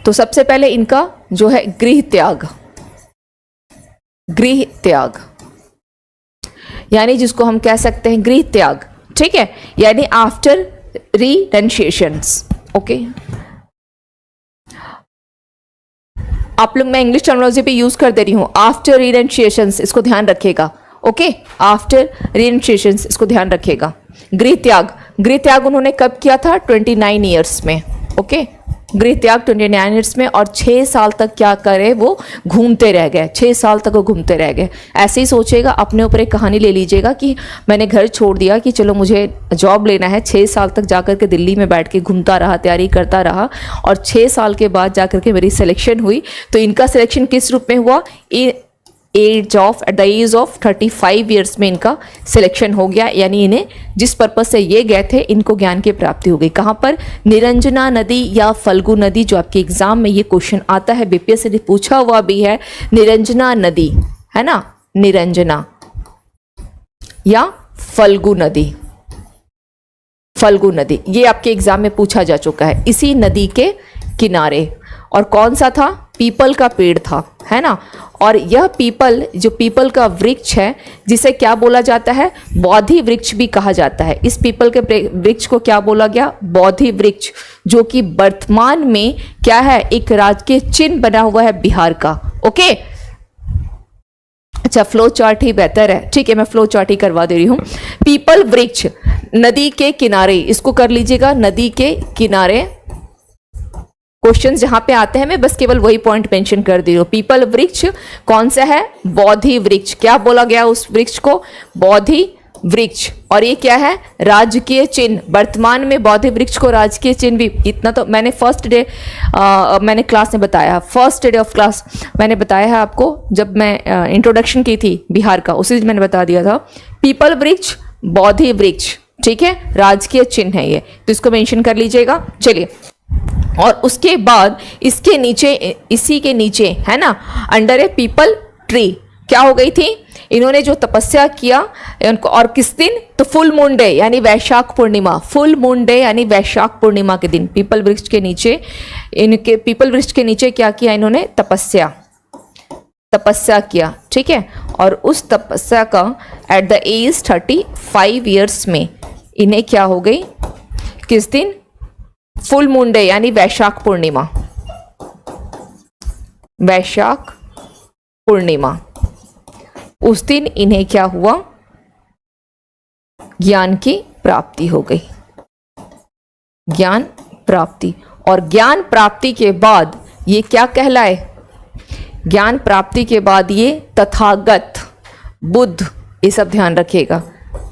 तो सबसे पहले इनका जो है गृह त्याग, गृह त्याग यानी जिसको हम कह सकते हैं गृह त्याग, ठीक है, यानी आफ्टर रिडेंशिएशंस, ओके। आप लोग, मैं इंग्लिश टर्मिनोलॉजी पे यूज कर दे रही हूं, आफ्टर रिडेंशिएशंस, इसको ध्यान रखिएगा, ओके। आफ्टर रिडेंशिएशंस, इसको ध्यान रखिएगा। गृह त्याग, गृह त्याग उन्होंने कब किया था? 29 ईयर्स में, ओके। गृह त्याग 29 ईयर्स में, और 6 साल तक क्या करे, वो घूमते रह गए, 6 साल तक वो घूमते रह गए। ऐसे ही सोचेगा, अपने ऊपर एक कहानी ले लीजिएगा कि मैंने घर छोड़ दिया कि चलो मुझे जॉब लेना है, 6 साल तक जाकर के दिल्ली में बैठ के घूमता रहा, तैयारी करता रहा, और 6 साल के बाद जाकर के मेरी सिलेक्शन हुई। तो इनका सिलेक्शन किस रूप में हुआ? At the age of 35 years में इनका सिलेक्शन हो गया, यानी इन्हें जिस पर्पज से ये गए थे इनको ज्ञान की प्राप्ति हो गई। कहाँ पर? निरंजना नदी या फल्गु नदी, जो आपके एग्जाम में ये क्वेश्चन आता है, बीपीएससी ने पूछा हुआ भी है, निरंजना नदी है ना, निरंजना या फल्गु नदी, फल्गु नदी, ये आपके एग्जाम में पूछा जा चुका है। इसी नदी के किनारे, और कौन सा था? पीपल का पेड़ था, है ना। और यह पीपल, जो पीपल का वृक्ष है, जिसे क्या बोला जाता है? बोधि वृक्ष भी कहा जाता है। इस पीपल के वृक्ष को क्या बोला गया? बोधि वृक्ष, जो कि वर्तमान में क्या है? एक राजकीय चिन्ह बना हुआ है बिहार का, ओके। अच्छा, फ्लो चार्ट ही बेहतर है, ठीक है, मैं फ्लो चार्ट ही करवा दे रही हूं। पीपल वृक्ष नदी के किनारे, इसको कर लीजिएगा, नदी के किनारे। क्वेश्चंस जहां पे आते हैं मैं बस केवल वही पॉइंट मेंशन कर दे रही हूं। पीपल वृक्ष कौन सा है? बोधि वृक्ष। क्या बोला गया उस वृक्ष को? बोधि वृक्ष। और ये क्या है? राजकीय चिन्ह। वर्तमान में बोधि वृक्ष को राजकीय चिन्ह भी, इतना तो मैंने फर्स्ट डे मैंने क्लास में बताया, फर्स्ट डे ऑफ क्लास मैंने बताया है आपको, जब मैं इंट्रोडक्शन की थी बिहार का, उसी दिन मैंने बता दिया था। पीपल वृक्ष, बोधि वृक्ष, ठीक है, राजकीय चिन्ह है ये, तो इसको मेंशन कर लीजिएगा। चलिए, और उसके बाद इसके नीचे, इसी के नीचे है ना, अंडर ए पीपल ट्री क्या हो गई थी? इन्होंने जो तपस्या किया उनको, और किस दिन? तो फुल मून डे यानी Vaishakh Purnima, full moon day यानी वैशाख पूर्णिमा के दिन पीपल वृक्ष के नीचे, इनके पीपल वृक्ष के नीचे क्या किया इन्होंने? तपस्या किया, ठीक है। और उस तपस्या का एट द एज 35 ईयर्स में इन्हें क्या हो गई? किस दिन? फुल मून डे यानी वैशाख पूर्णिमा, वैशाख पूर्णिमा। उस दिन इन्हें क्या हुआ, ज्ञान की प्राप्ति हो गई, ज्ञान प्राप्ति। और ज्ञान प्राप्ति के बाद ये क्या कहलाए, ज्ञान प्राप्ति के बाद ये तथागत, बुद्ध, ये सब ध्यान रखिएगा।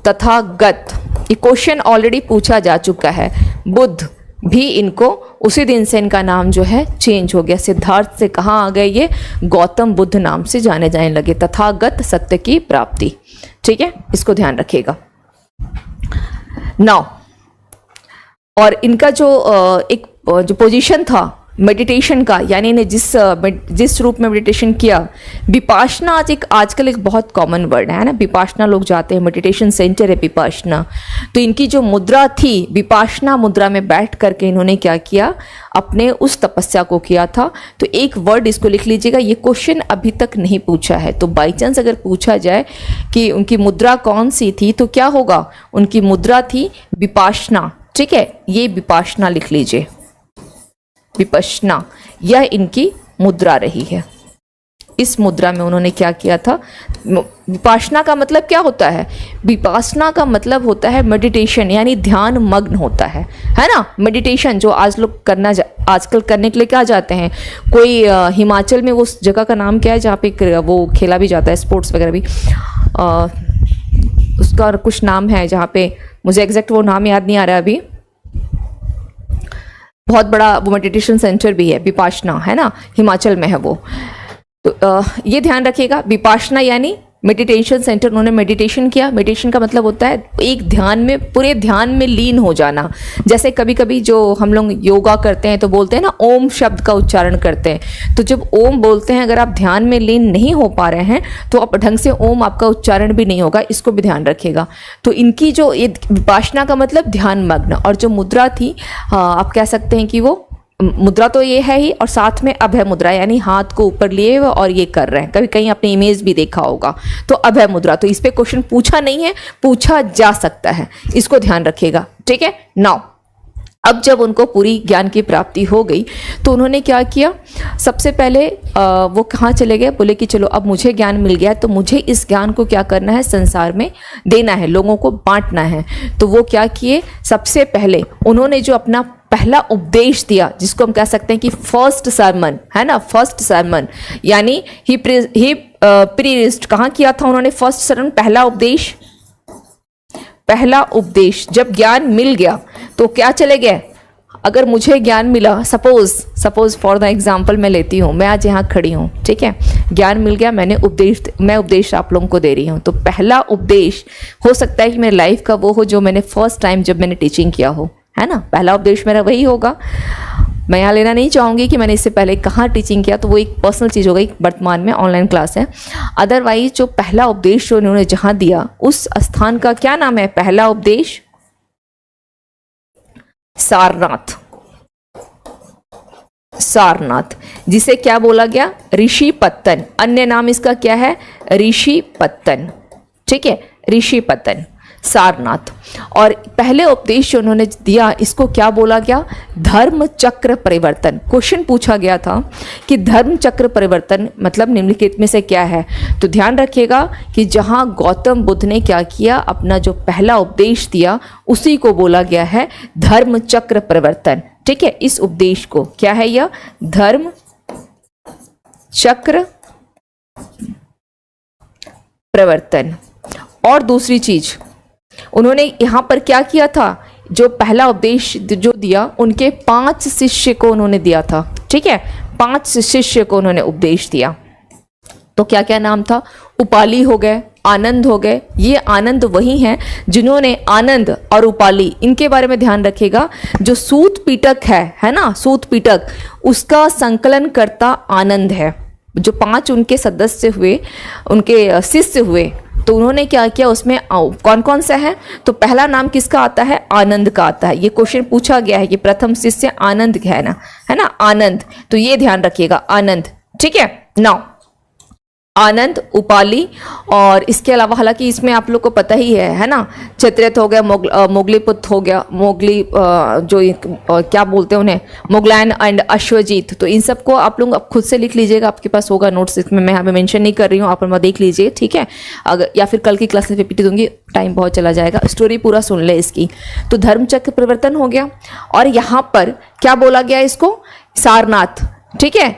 तथागत, ये क्वेश्चन ऑलरेडी पूछा जा चुका है। बुद्ध भी इनको उसी दिन से इनका नाम जो है चेंज हो गया। सिद्धार्थ से कहाँ आ गए, ये गौतम बुद्ध नाम से जाने जाने लगे। तथागत, सत्य की प्राप्ति। ठीक है, इसको ध्यान रखिएगा। नाउ, और इनका जो एक जो पोजीशन था मेडिटेशन का, यानी इन्हें जिस रूप में मेडिटेशन किया, विपाशना आजकल एक बहुत कॉमन वर्ड है ना। विपाशना लोग जाते हैं, मेडिटेशन सेंटर है विपाशना। तो इनकी जो मुद्रा थी, विपाशना मुद्रा में बैठ करके इन्होंने क्या किया, अपने उस तपस्या को किया था। तो एक वर्ड इसको लिख लीजिएगा, ये क्वेश्चन अभी तक नहीं पूछा है। तो बाई चांस अगर पूछा जाए कि उनकी मुद्रा कौन सी थी, तो क्या होगा, उनकी मुद्रा थी विपाशना। ठीक है, ये विपाशना लिख लीजिए, विपश्यना, यह इनकी मुद्रा रही है। इस मुद्रा में उन्होंने क्या किया था। विपासना का मतलब क्या होता है, विपासना का मतलब होता है मेडिटेशन, यानी ध्यान मग्न होता है ना। मेडिटेशन जो आज लोग आजकल करने के लिए क्या जाते हैं, कोई हिमाचल में उस जगह का नाम क्या है जहाँ पे वो खेला भी जाता है, स्पोर्ट्स वगैरह भी, उसका कुछ नाम है जहाँ पे, मुझे एग्जैक्ट वो नाम याद नहीं आ रहा अभी। बहुत बड़ा वो मेडिटेशन सेंटर भी है, विपाशना, है ना, हिमाचल में है वो। तो ये ध्यान रखिएगा, विपाशना यानी मेडिटेशन सेंटर। उन्होंने मेडिटेशन किया। मेडिटेशन का मतलब होता है एक ध्यान में, पूरे ध्यान में लीन हो जाना। जैसे कभी कभी जो हम लोग योगा करते हैं तो बोलते हैं ना, ओम शब्द का उच्चारण करते हैं। तो जब ओम बोलते हैं, अगर आप ध्यान में लीन नहीं हो पा रहे हैं तो आप ढंग से ओम आपका उच्चारण भी नहीं होगा, इसको भी ध्यान रखिएगा। तो इनकी जो ये विपाशना का मतलब ध्यान मग्न, और जो मुद्रा थी, आप कह सकते हैं कि वो मुद्रा तो ये है ही, और साथ में अभय मुद्रा, यानी हाथ को ऊपर लिए हुए और ये कर रहे हैं। कभी कहीं आपने इमेज भी देखा होगा। तो अभय मुद्रा, तो इस पे क्वेश्चन पूछा नहीं है, पूछा जा सकता है, इसको ध्यान रखिएगा। ठीक है। नाउ, अब जब उनको पूरी ज्ञान की प्राप्ति हो गई तो उन्होंने क्या किया, सबसे पहले वो कहाँ चले गए, बोले कि चलो अब मुझे ज्ञान मिल गया, तो मुझे इस ज्ञान को क्या करना है, संसार में देना है, लोगों को बांटना है। तो वो क्या किए, सबसे पहले उन्होंने जो अपना पहला उपदेश दिया, जिसको हम कह सकते हैं कि फर्स्ट सरमन, है ना, फर्स्ट सरमन, यानी ही प्रीस्ट, कहाँ किया था उन्होंने फर्स्ट सरमन, पहला उपदेश। पहला उपदेश, जब ज्ञान मिल गया तो क्या चले गए, अगर मुझे ज्ञान मिला, सपोज फॉर द एग्जांपल मैं लेती हूँ, मैं आज यहाँ खड़ी हूँ, ठीक है, ज्ञान मिल गया, मैं उपदेश आप लोगों को दे रही हूँ। तो पहला उपदेश हो सकता है कि मेरे लाइफ का वो हो जो मैंने फर्स्ट टाइम जब मैंने टीचिंग किया हो, है ना, पहला उपदेश मेरा वही होगा। मैं यहाँ लेना नहीं चाहूँगी कि मैंने इससे पहले कहाँ टीचिंग किया, तो वो एक पर्सनल चीज़ हो गई, वर्तमान में ऑनलाइन क्लास है। अदरवाइज जो पहला उपदेश जो उन्होंने जहाँ दिया, उस स्थान का क्या नाम है, पहला उपदेश सारनाथ। सारनाथ, जिसे क्या बोला गया, ऋषि पत्तन, अन्य नाम इसका क्या है, ऋषि पत्तन। ठीक है, ऋषि पत्तन, सारनाथ। और पहले उपदेश जो उन्होंने दिया, इसको क्या बोला गया, धर्म चक्र परिवर्तन। क्वेश्चन पूछा गया था कि धर्म चक्र परिवर्तन मतलब निम्नलिखित में से क्या है। तो ध्यान रखिएगा कि जहां गौतम बुद्ध ने क्या किया, अपना जो पहला उपदेश दिया, उसी को बोला गया है धर्म चक्र परिवर्तन। ठीक है, इस उपदेश को क्या है, यह धर्म चक्र परिवर्तन। और दूसरी चीज उन्होंने यहाँ पर क्या किया था, जो पहला उपदेश जो दिया, उनके 5 शिष्य को उन्होंने दिया था। ठीक है, 5 शिष्य को उन्होंने उपदेश दिया। तो क्या क्या नाम था, उपाली हो गए, आनंद हो गए। ये आनंद वही हैं जिन्होंने, आनंद और उपाली, इनके बारे में ध्यान रखिएगा। जो सूत पीटक है ना, सूत पीटक, उसका संकलन करता आनंद है। जो 5 उनके सदस्य हुए, उनके शिष्य हुए, तो उन्होंने क्या किया, उसमें कौन कौन सा है, तो पहला नाम किसका आता है, आनंद का आता है। ये क्वेश्चन पूछा गया है कि प्रथम शिष्य आनंद है ना, आनंद। तो ये ध्यान रखिएगा, आनंद। ठीक है। नाउ आनंद, उपाली, और इसके अलावा हालांकि इसमें आप लोग को पता ही है ना, चित्रित हो गया, मोगलीपुत्र हो गया, मोगली क्या बोलते हैं उन्हें, मुगलैन एंड अश्वजीत। तो इन सबको आप लोग अब खुद से लिख लीजिएगा, आपके पास होगा नोट्स, इसमें मैं यहाँ पे मेंशन नहीं कर रही हूँ, आप देख लीजिए, ठीक है। अगर या फिर कल की क्लास में पीपीटी दूंगी, टाइम बहुत चला जाएगा, स्टोरी पूरा सुन ले इसकी। तो धर्मचक्र परिवर्तन हो गया, और यहाँ पर क्या बोला गया इसको, सारनाथ, ठीक है,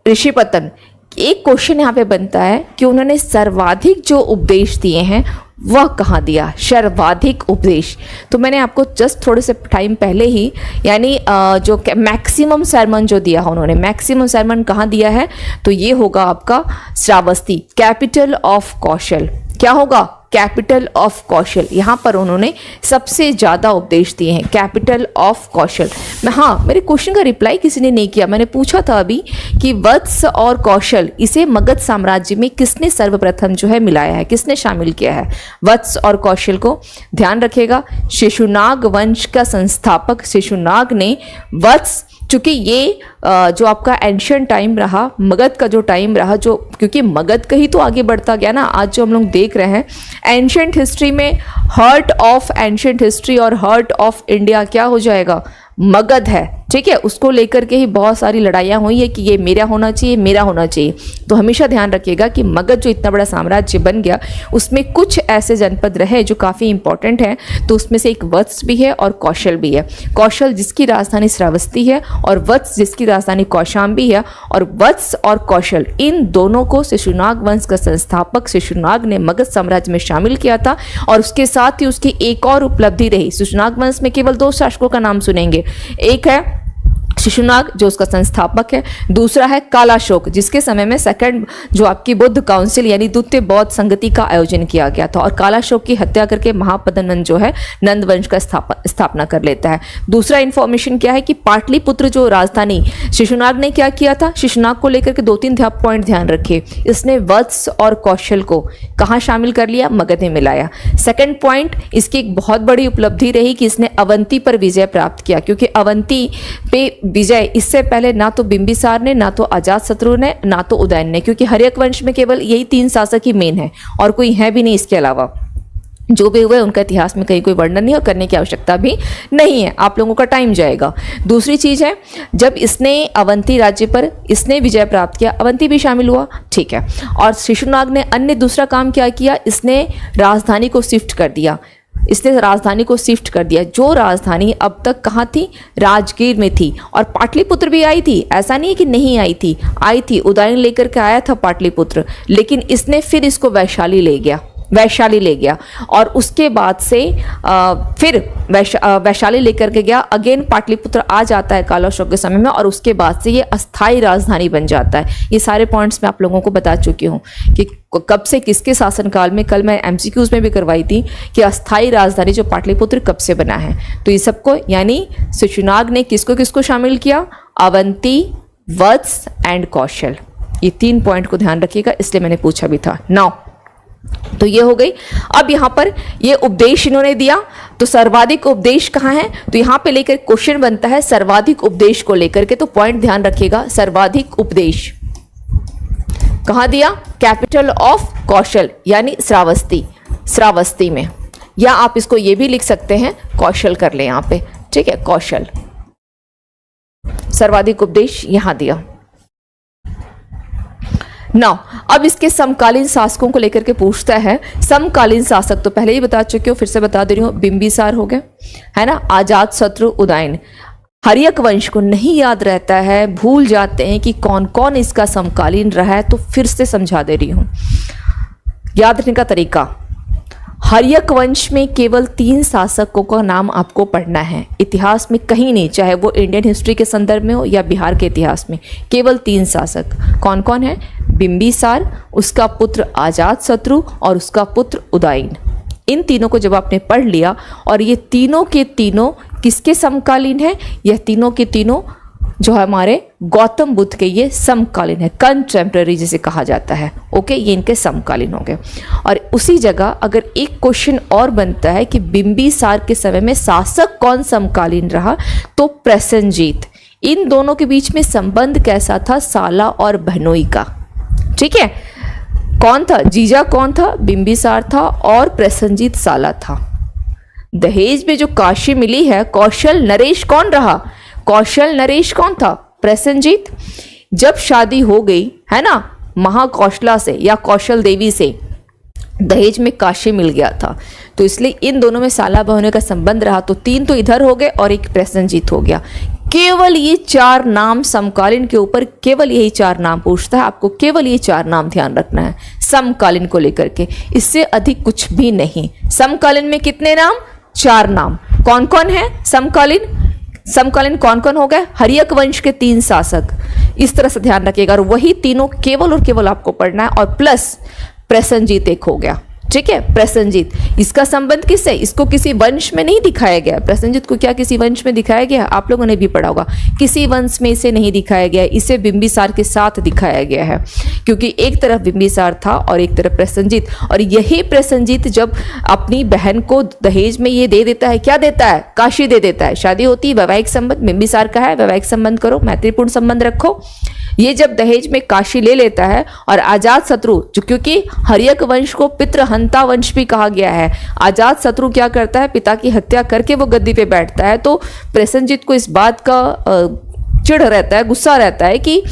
ऋषिपतन। एक क्वेश्चन यहाँ पे बनता है कि उन्होंने सर्वाधिक जो उपदेश दिए हैं वह कहाँ दिया, सर्वाधिक उपदेश। तो मैंने आपको जस्ट थोड़े से टाइम पहले ही, यानी जो मैक्सिमम सरमन जो दिया है उन्होंने, मैक्सिमम सरमन कहाँ दिया है, तो ये होगा आपका श्रावस्ती, कैपिटल ऑफ कौशल। क्या होगा, कैपिटल ऑफ कौशल। यहाँ पर उन्होंने सबसे ज़्यादा उपदेश दिए हैं, कैपिटल ऑफ कौशल। हाँ, मेरे क्वेश्चन का रिप्लाई किसी ने नहीं किया। मैंने पूछा था अभी कि वत्स और कौशल, इसे मगध साम्राज्य में किसने सर्वप्रथम जो है मिलाया है, किसने शामिल किया है वत्स और कौशल को। ध्यान रखिएगा, शिशुनाग वंश का संस्थापक शिशुनाग ने वत्स, चूँकि ये जो आपका एंशियंट टाइम रहा, मगध का जो टाइम रहा, जो क्योंकि मगध का ही तो आगे बढ़ता गया ना। आज जो हम लोग देख रहे हैं एंशियंट हिस्ट्री में, हार्ट ऑफ एंशियंट हिस्ट्री और हार्ट ऑफ इंडिया क्या हो जाएगा, मगध है, ठीक है। उसको लेकर के ही बहुत सारी लड़ाइयाँ हुई है कि ये मेरा होना चाहिए, मेरा होना चाहिए। तो हमेशा ध्यान रखिएगा कि मगध जो इतना बड़ा साम्राज्य बन गया, उसमें कुछ ऐसे जनपद रहे जो काफ़ी इंपॉर्टेंट हैं। तो उसमें से एक वत्स भी है और कौशल भी है। कौशल जिसकी राजधानी श्रावस्ती है और वत्स जिसकी राजधानी कौशाम्बी है। और वत्स और कौशल, इन दोनों को शिशुनाग वंश का संस्थापक शिशुनाग ने मगध साम्राज्य में शामिल किया था। और उसके साथ ही उसकी एक और उपलब्धि रही। शिशुनाग वंश में केवल 2 शासकों का नाम सुनेंगे, एक है शिशुनाग जो उसका संस्थापक है, दूसरा है कालाशोक जिसके समय में सेकंड जो आपकी बुद्ध काउंसिल यानी द्वितीय बौद्ध संगति का आयोजन किया गया था। और कालाशोक की हत्या करके महापद्मनंद जो है नंद वंश का स्थापना कर लेता है। दूसरा इंफॉर्मेशन क्या है कि पाटलिपुत्र जो राजधानी शिशुनाग ने क्या किया था, शिशुनाग को लेकर के 2-3 पॉइंट ध्यान रखिए। इसने वत्स और कौशल को कहाँ शामिल कर लिया, मगध में मिलाया। सेकंड पॉइंट, इसकी एक बहुत बड़ी उपलब्धि रही कि इसने अवंती पर विजय प्राप्त किया, क्योंकि अवंती पे विजय इससे पहले ना तो बिंबिसार ने, ना तो अजातशत्रु ने, ना तो उदयन ने, क्योंकि हर्यक वंश में केवल यही 3 शासक ही मेन है और कोई है भी नहीं इसके अलावा। जो भी हुए उनका इतिहास में कहीं कोई वर्णन नहीं और करने की आवश्यकता भी नहीं है, आप लोगों का टाइम जाएगा। दूसरी चीज़ है, जब इसने अवंती राज्य पर इसने विजय प्राप्त किया, अवंती भी शामिल हुआ, ठीक है। और शिशुनाग ने अन्य दूसरा काम क्या किया, इसने राजधानी को शिफ्ट कर दिया। इसने राजधानी को शिफ्ट कर दिया। जो राजधानी अब तक कहाँ थी, राजगीर में थी। और पाटलिपुत्र भी आई थी, ऐसा नहीं है कि नहीं आई थी, आई थी। उदयन लेकर के आया था पाटलिपुत्र, लेकिन इसने फिर इसको वैशाली ले गया। और उसके बाद से फिर वैशाली लेकर के गया। अगेन पाटलिपुत्र आ जाता है कालाशोक के समय में, और उसके बाद से ये अस्थायी राजधानी बन जाता है। ये सारे पॉइंट्स मैं आप लोगों को बता चुकी हूँ कि कब से किसके शासनकाल में। कल मैं एमसीक्यूज में भी करवाई थी कि अस्थायी राजधानी जो पाटलिपुत्र कब से बना है। तो ये सबको, यानी शिशुनाग ने किसको किसको शामिल किया, अवंती, वत्स एंड कौशल। ये 3 पॉइंट को ध्यान रखिएगा, इसलिए मैंने पूछा भी था। नाउ तो ये हो गई। अब यहाँ पर ये उपदेश इन्होंने दिया, तो सर्वाधिक उपदेश कहाँ है, तो यहाँ पे लेकर क्वेश्चन बनता है सर्वाधिक उपदेश को लेकर के। तो पॉइंट ध्यान रखिएगा, सर्वाधिक उपदेश कहाँ दिया, कैपिटल ऑफ कौशल यानी श्रावस्ती में। या आप इसको ये भी लिख सकते हैं, कौशल कर ले यहाँ पे, ठीक है, कौशल। सर्वाधिक उपदेश यहाँ दिया। नाउ अब इसके समकालीन शासकों को लेकर के पूछता है। समकालीन शासक तो पहले ही बता चुके हो, फिर से बता दे रही हूँ, बिंबिसार हो गया, है ना, अजातशत्रु, उदयन। हर्यक वंश को नहीं याद रहता है, भूल जाते हैं कि कौन कौन इसका समकालीन रहा है, तो फिर से समझा दे रही हूँ। याद रखने का तरीका, हर्यक वंश में केवल 3 शासकों का नाम आपको पढ़ना है, इतिहास में कहीं नहीं, चाहे वो इंडियन हिस्ट्री के संदर्भ में हो या बिहार के इतिहास में। केवल 3 शासक कौन कौन है, बिंबिसार, उसका पुत्र अजातशत्रु और उसका पुत्र उदयन। इन तीनों को जब आपने पढ़ लिया, और ये तीनों के तीनों किसके समकालीन है, यह तीनों के तीनों जो है हमारे गौतम बुद्ध के ये समकालीन है, कंटेम्प्रेरी जिसे कहा जाता है। ओके, ये इनके समकालीन हो गए। और उसी जगह अगर एक क्वेश्चन और बनता है कि बिंबिसार के समय में शासक कौन समकालीन रहा, तो प्रसेनजीत। इन दोनों के बीच में संबंध कैसा था, साला और बहनोई का, ठीक है। कौन था जीजा? कौन था? बिंबिसार था और प्रसेनजीत साला था। दहेज में जो काशी मिली है, कौशल नरेश कौन रहा? कौशल नरेश कौन था? प्रसेनजीत। जब शादी हो गई है ना महाकौशला से या कौशल देवी से, दहेज में काशी मिल गया था, तो इसलिए इन दोनों में साला बहनों का संबंध रहा, तो 3 तो इधर हो गए और एक प्रसेनजीत हो गया। केवल ये 4 नाम समकालीन के ऊपर, केवल यही 4 नाम पूछता है, आपको केवल ये 4 नाम ध्यान रखना है समकालीन को लेकर के, इससे अधिक कुछ भी नहीं। समकालीन में कितने नाम? 4 नाम। कौन कौन है समकालीन? समकालीन कौन कौन हो गए? हर्यक वंश के 3 शासक, इस तरह से ध्यान रखिएगा, और वही तीनों केवल और केवल आपको पढ़ना है, और प्लस प्रसेनजीत एक हो गया। ठीक है, प्रसेनजीत, इसका संबंध किससे? इसको किसी वंश में नहीं दिखाया गया। प्रसेनजीत को क्या किसी वंश में दिखाया गया? आप लोगों ने भी पढ़ा होगा, किसी वंश में इसे नहीं दिखाया गया, इसे बिंबिसार के साथ दिखाया गया है, क्योंकि एक तरफ बिंबिसार था और एक तरफ प्रसेनजीत, और यही प्रसेनजीत जब अपनी बहन को दहेज में ये दे देता है, क्या देता है? काशी दे देता है। शादी होती है, वैवाहिक संबंध, बिंबिसार का है, वैवाहिक संबंध करो, मैत्रीपूर्ण संबंध रखो। ये जब दहेज में काशी ले लेता है, और अजात शत्रु, जो क्योंकि हर्यक वंश को पितृहंता वंश भी कहा गया है, अजात शत्रु क्या करता है? पिता की हत्या करके वो गद्दी पे बैठता है, तो प्रसेनजीत को इस बात का चिढ़ रहता है, गुस्सा रहता है कि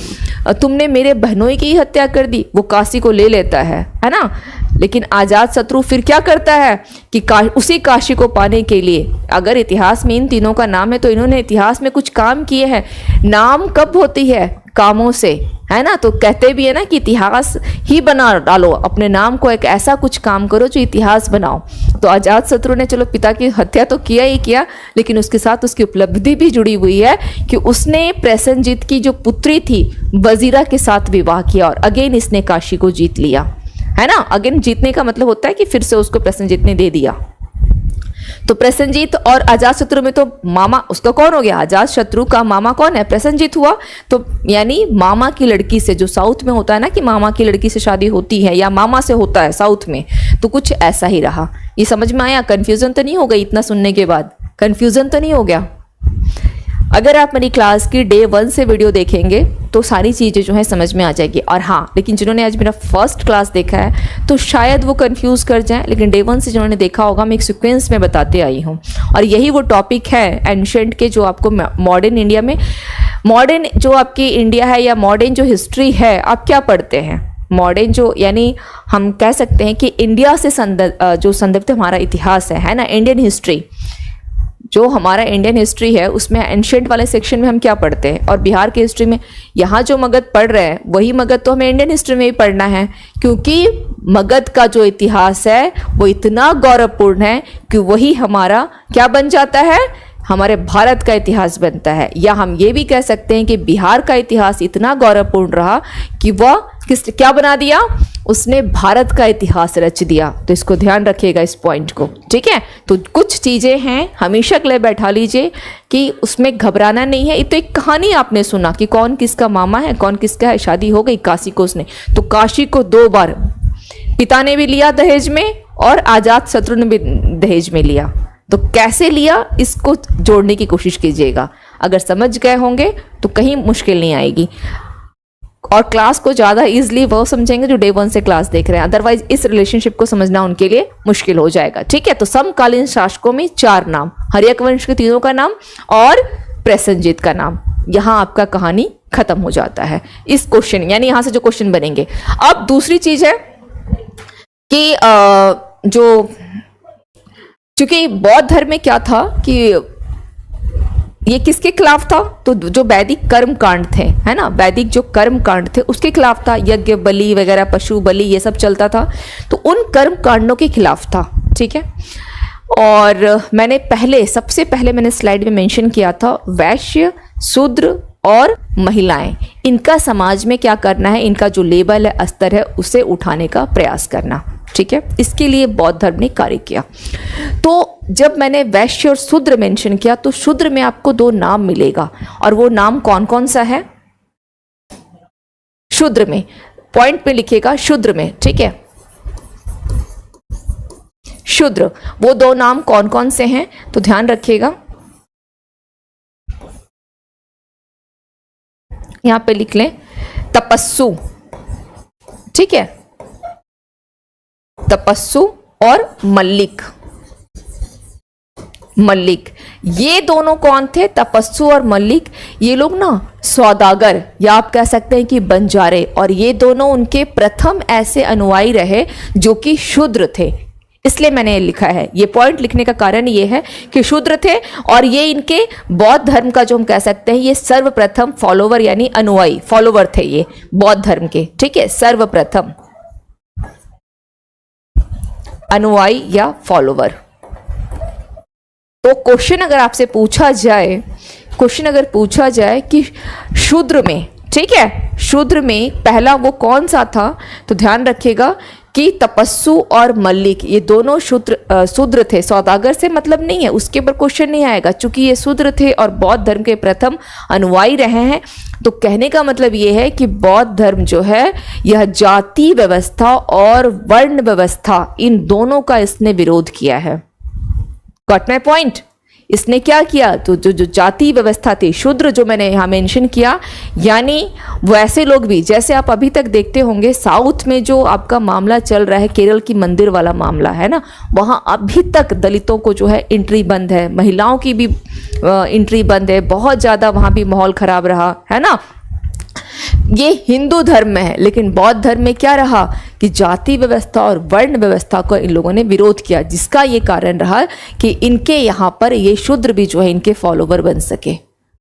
तुमने मेरे बहनोई की हत्या कर दी। वो काशी को ले लेता है ना, लेकिन अजात शत्रु फिर क्या करता है कि उसी काशी को पाने के लिए, अगर इतिहास में इन तीनों का नाम है तो इन्होंने इतिहास में कुछ काम किए हैं। नाम कब होती है? कामों से, है ना, तो कहते भी है ना कि इतिहास ही बना डालो, अपने नाम को एक ऐसा कुछ काम करो जो इतिहास बनाओ। तो अजात शत्रु ने चलो पिता की हत्या तो किया ही किया, लेकिन उसके साथ उसकी उपलब्धि भी जुड़ी हुई है कि उसने प्रसेनजीत की जो पुत्री थी वजीरा के साथ विवाह किया, और अगेन इसने काशी को जीत लिया, है ना। अगेन जीतने का मतलब होता है कि फिर से उसको प्रसेनजीत ने दे दिया। तो प्रसेनजीत और अजात शत्रु में तो मामा उसका कौन हो गया? अजात शत्रु का मामा कौन है? प्रसेनजीत हुआ। तो यानी मामा की लड़की से, जो साउथ में होता है ना कि मामा की लड़की से शादी होती है या मामा से होता है साउथ में, तो कुछ ऐसा ही रहा। ये समझ में आया? कंफ्यूजन तो नहीं हो गई? इतना सुनने के बाद कंफ्यूजन तो नहीं हो गया? अगर आप मेरी क्लास की डे 1 से वीडियो देखेंगे तो सारी चीज़ें जो है समझ में आ जाएगी। और हाँ, लेकिन जिन्होंने आज मेरा फर्स्ट क्लास देखा है तो शायद वो कंफ्यूज कर जाएं, लेकिन डे 1 से जिन्होंने देखा होगा मैं एक सीक्वेंस में बताते आई हूँ। और यही वो टॉपिक है एंशेंट के, जो आपको मॉडर्न इंडिया में, मॉडर्न जो आपकी इंडिया है या मॉडर्न जो हिस्ट्री है, आप क्या पढ़ते हैं? मॉडर्न जो, यानी हम कह सकते हैं कि इंडिया से जो संदर्भित हमारा इतिहास है ना, इंडियन हिस्ट्री, जो हमारा इंडियन हिस्ट्री है उसमें एंशिएंट वाले सेक्शन में हम क्या पढ़ते हैं, और बिहार की हिस्ट्री में यहाँ जो मगध पढ़ रहे हैं वही मगध तो हमें इंडियन हिस्ट्री में भी पढ़ना है, क्योंकि मगध का जो इतिहास है वो इतना गौरवपूर्ण है कि वही हमारा क्या बन जाता है? हमारे भारत का इतिहास बनता है। या हम ये भी कह सकते हैं कि बिहार का इतिहास इतना गौरवपूर्ण रहा कि वह क्या बना दिया? उसने भारत का इतिहास रच दिया। तो इसको ध्यान रखिएगा, इस पॉइंट को, ठीक है। तो कुछ चीज़ें हैं, हमेशा के लिए बैठा लीजिए कि उसमें घबराना नहीं है। ये तो एक कहानी आपने सुना कि कौन किसका मामा है, कौन किसका है, शादी हो गई, काशी को उसने, तो काशी को 2 बार पिता ने भी लिया दहेज में और अजात शत्रु ने भी दहेज में लिया। तो कैसे लिया, इसको जोड़ने की कोशिश कीजिएगा। अगर समझ गए होंगे तो कहीं मुश्किल नहीं आएगी, और क्लास को ज़्यादा इजीली वो समझेंगे जो डे 1 से क्लास देख रहे हैं। अदरवाइज इस रिलेशनशिप को समझना उनके लिए मुश्किल हो जाएगा, ठीक है। तो समकालीन शासकों में 4 नाम, हर्यक वंश के तीनों का नाम और प्रसेनजीत का नाम। यहाँ आपका कहानी खत्म हो जाता है इस क्वेश्चन, यानी यहाँ से जो क्वेश्चन बनेंगे। अब दूसरी चीज है कि जो चूंकि बौद्ध धर्म में क्या था कि ये किसके खिलाफ था? तो जो वैदिक कर्म कांड थे, है ना, वैदिक जो कर्म कांड थे उसके खिलाफ था। यज्ञ बलि वगैरह, पशु बलि, ये सब चलता था, तो उन कर्म कांडों के खिलाफ था, ठीक है। और मैंने सबसे पहले मैंने स्लाइड में मेंशन किया था, वैश्य, शूद्र और महिलाएं, इनका समाज में क्या करना है, इनका जो लेबल है, स्तर है, उसे उठाने का प्रयास करना, ठीक है। इसके लिए बौद्ध धर्म ने कार्य किया। तो जब मैंने वैश्य और शूद्र मेंशन किया, तो शूद्र में आपको 2 नाम मिलेगा, और वो नाम कौन कौन सा है? शूद्र में पॉइंट पे लिखिएगा, शूद्र में, ठीक है। शूद्र, वो 2 नाम कौन कौन से हैं तो ध्यान रखिएगा, यहां पे लिख लें, तपस्सु, ठीक है, तपस्सु और मल्लिक। मल्लिक ये दोनों कौन थे? तपस्सु और मल्लिक, ये लोग ना सौदागर या आप कह सकते हैं कि बंजारे, और ये दोनों उनके प्रथम ऐसे अनुयायी रहे जो कि शूद्र थे। इसलिए मैंने लिखा है, ये पॉइंट लिखने का कारण ये है कि शूद्र थे और ये इनके बौद्ध धर्म का जो हम कह सकते हैं ये सर्वप्रथम फॉलोवर यानी अनुयायी फॉलोवर थे ये बौद्ध धर्म के। ठीक है, सर्वप्रथम अनुयायी या फॉलोवर। तो क्वेश्चन अगर आपसे पूछा जाए, क्वेश्चन अगर पूछा जाए कि शूद्र में, ठीक है, शूद्र में पहला वो कौन सा था, तो ध्यान रखिएगा कि तपस्सु और मल्लिक ये दोनों शूद्र थे। सौदागर से मतलब नहीं है, उसके ऊपर क्वेश्चन नहीं आएगा, चूंकि ये शूद्र थे और बौद्ध धर्म के प्रथम अनुयायी रहे हैं। तो कहने का मतलब ये है कि बौद्ध धर्म जो है यह जाति व्यवस्था और वर्ण व्यवस्था इन दोनों का इसने विरोध किया है। Got my point? इसने क्या किया, तो जो जाति व्यवस्था थी, शूद्र जो मैंने यहाँ मेंशन किया, यानी वो ऐसे लोग भी, जैसे आप अभी तक देखते होंगे साउथ में जो आपका मामला चल रहा है, केरल की मंदिर वाला मामला है ना, वहाँ अभी तक दलितों को जो है एंट्री बंद है, महिलाओं की भी एंट्री बंद है, बहुत ज़्यादा वहाँ भी माहौल खराब रहा है ना। ये हिंदू धर्म में है, लेकिन बौद्ध धर्म में क्या रहा कि जाति व्यवस्था और वर्ण व्यवस्था को इन लोगों ने विरोध किया, जिसका ये कारण रहा कि इनके यहाँ पर ये शूद्र भी जो है इनके फॉलोवर बन सके।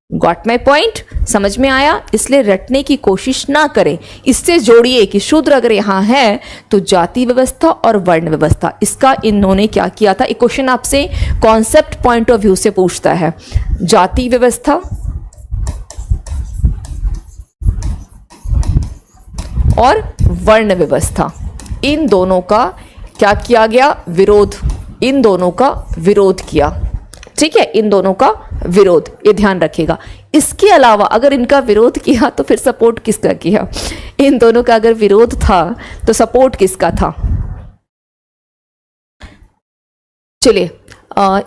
Got my point? समझ में आया? इसलिए रटने की कोशिश ना करें, इससे जोड़िए कि शूद्र अगर यहाँ है तो जाति व्यवस्था और वर्ण व्यवस्था, इसका इन्होंने क्या किया था। एक क्वेश्चन आपसे कॉन्सेप्ट पॉइंट ऑफ व्यू से पूछता है, जाति व्यवस्था और वर्ण व्यवस्था, इन दोनों का क्या किया गया? विरोध। इन दोनों का विरोध किया। ठीक है, इन दोनों का विरोध, ये ध्यान रखिएगा। इसके अलावा अगर इनका विरोध किया तो फिर सपोर्ट किसका किया? इन दोनों का अगर विरोध था तो सपोर्ट किसका था? चलिए,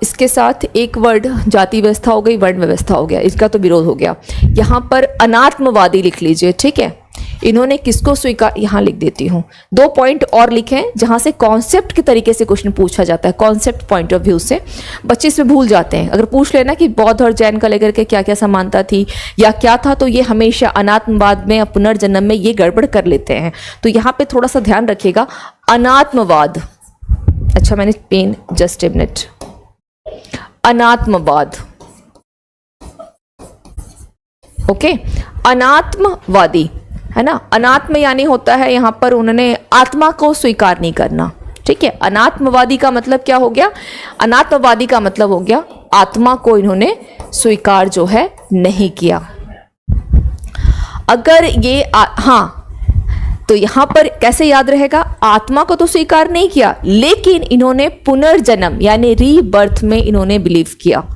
इसके साथ एक वर्ड जाति व्यवस्था हो गई, वर्ण व्यवस्था हो गया, इसका तो विरोध हो गया। यहाँ पर अनात्मवादी लिख लीजिए। ठीक है, इन्होंने किसको स्वीकार, यहाँ लिख देती हूँ, 2 पॉइंट और लिखे हैं जहाँ से कॉन्सेप्ट के तरीके से क्वेश्चन पूछा जाता है, कॉन्सेप्ट पॉइंट ऑफ व्यू से। बच्चे इसमें भूल जाते हैं, अगर पूछ लेना कि बौद्ध और जैन का लेकर के क्या क्या समानता थी या क्या था, तो ये हमेशा अनात्मवाद में, पुनर्जन्म में ये गड़बड़ कर लेते हैं। तो यहाँ पे थोड़ा सा ध्यान रखिएगा। अनात्मवाद, अच्छा मैंने पेन, जस्ट ए मिनट। अनात्मवाद, ओके, अनात्मवादी है ना। अनात्म यानी होता है यहाँ पर उन्होंने आत्मा को स्वीकार नहीं करना। ठीक है, अनात्मवादी का मतलब क्या हो गया? अनात्मवादी का मतलब हो गया आत्मा को इन्होंने स्वीकार जो है नहीं किया। अगर ये हाँ, तो यहां पर कैसे याद रहेगा? आत्मा को तो स्वीकार नहीं किया, लेकिन इन्होंने पुनर्जन्म यानी रीबर्थ में इन्होंने बिलीव किया।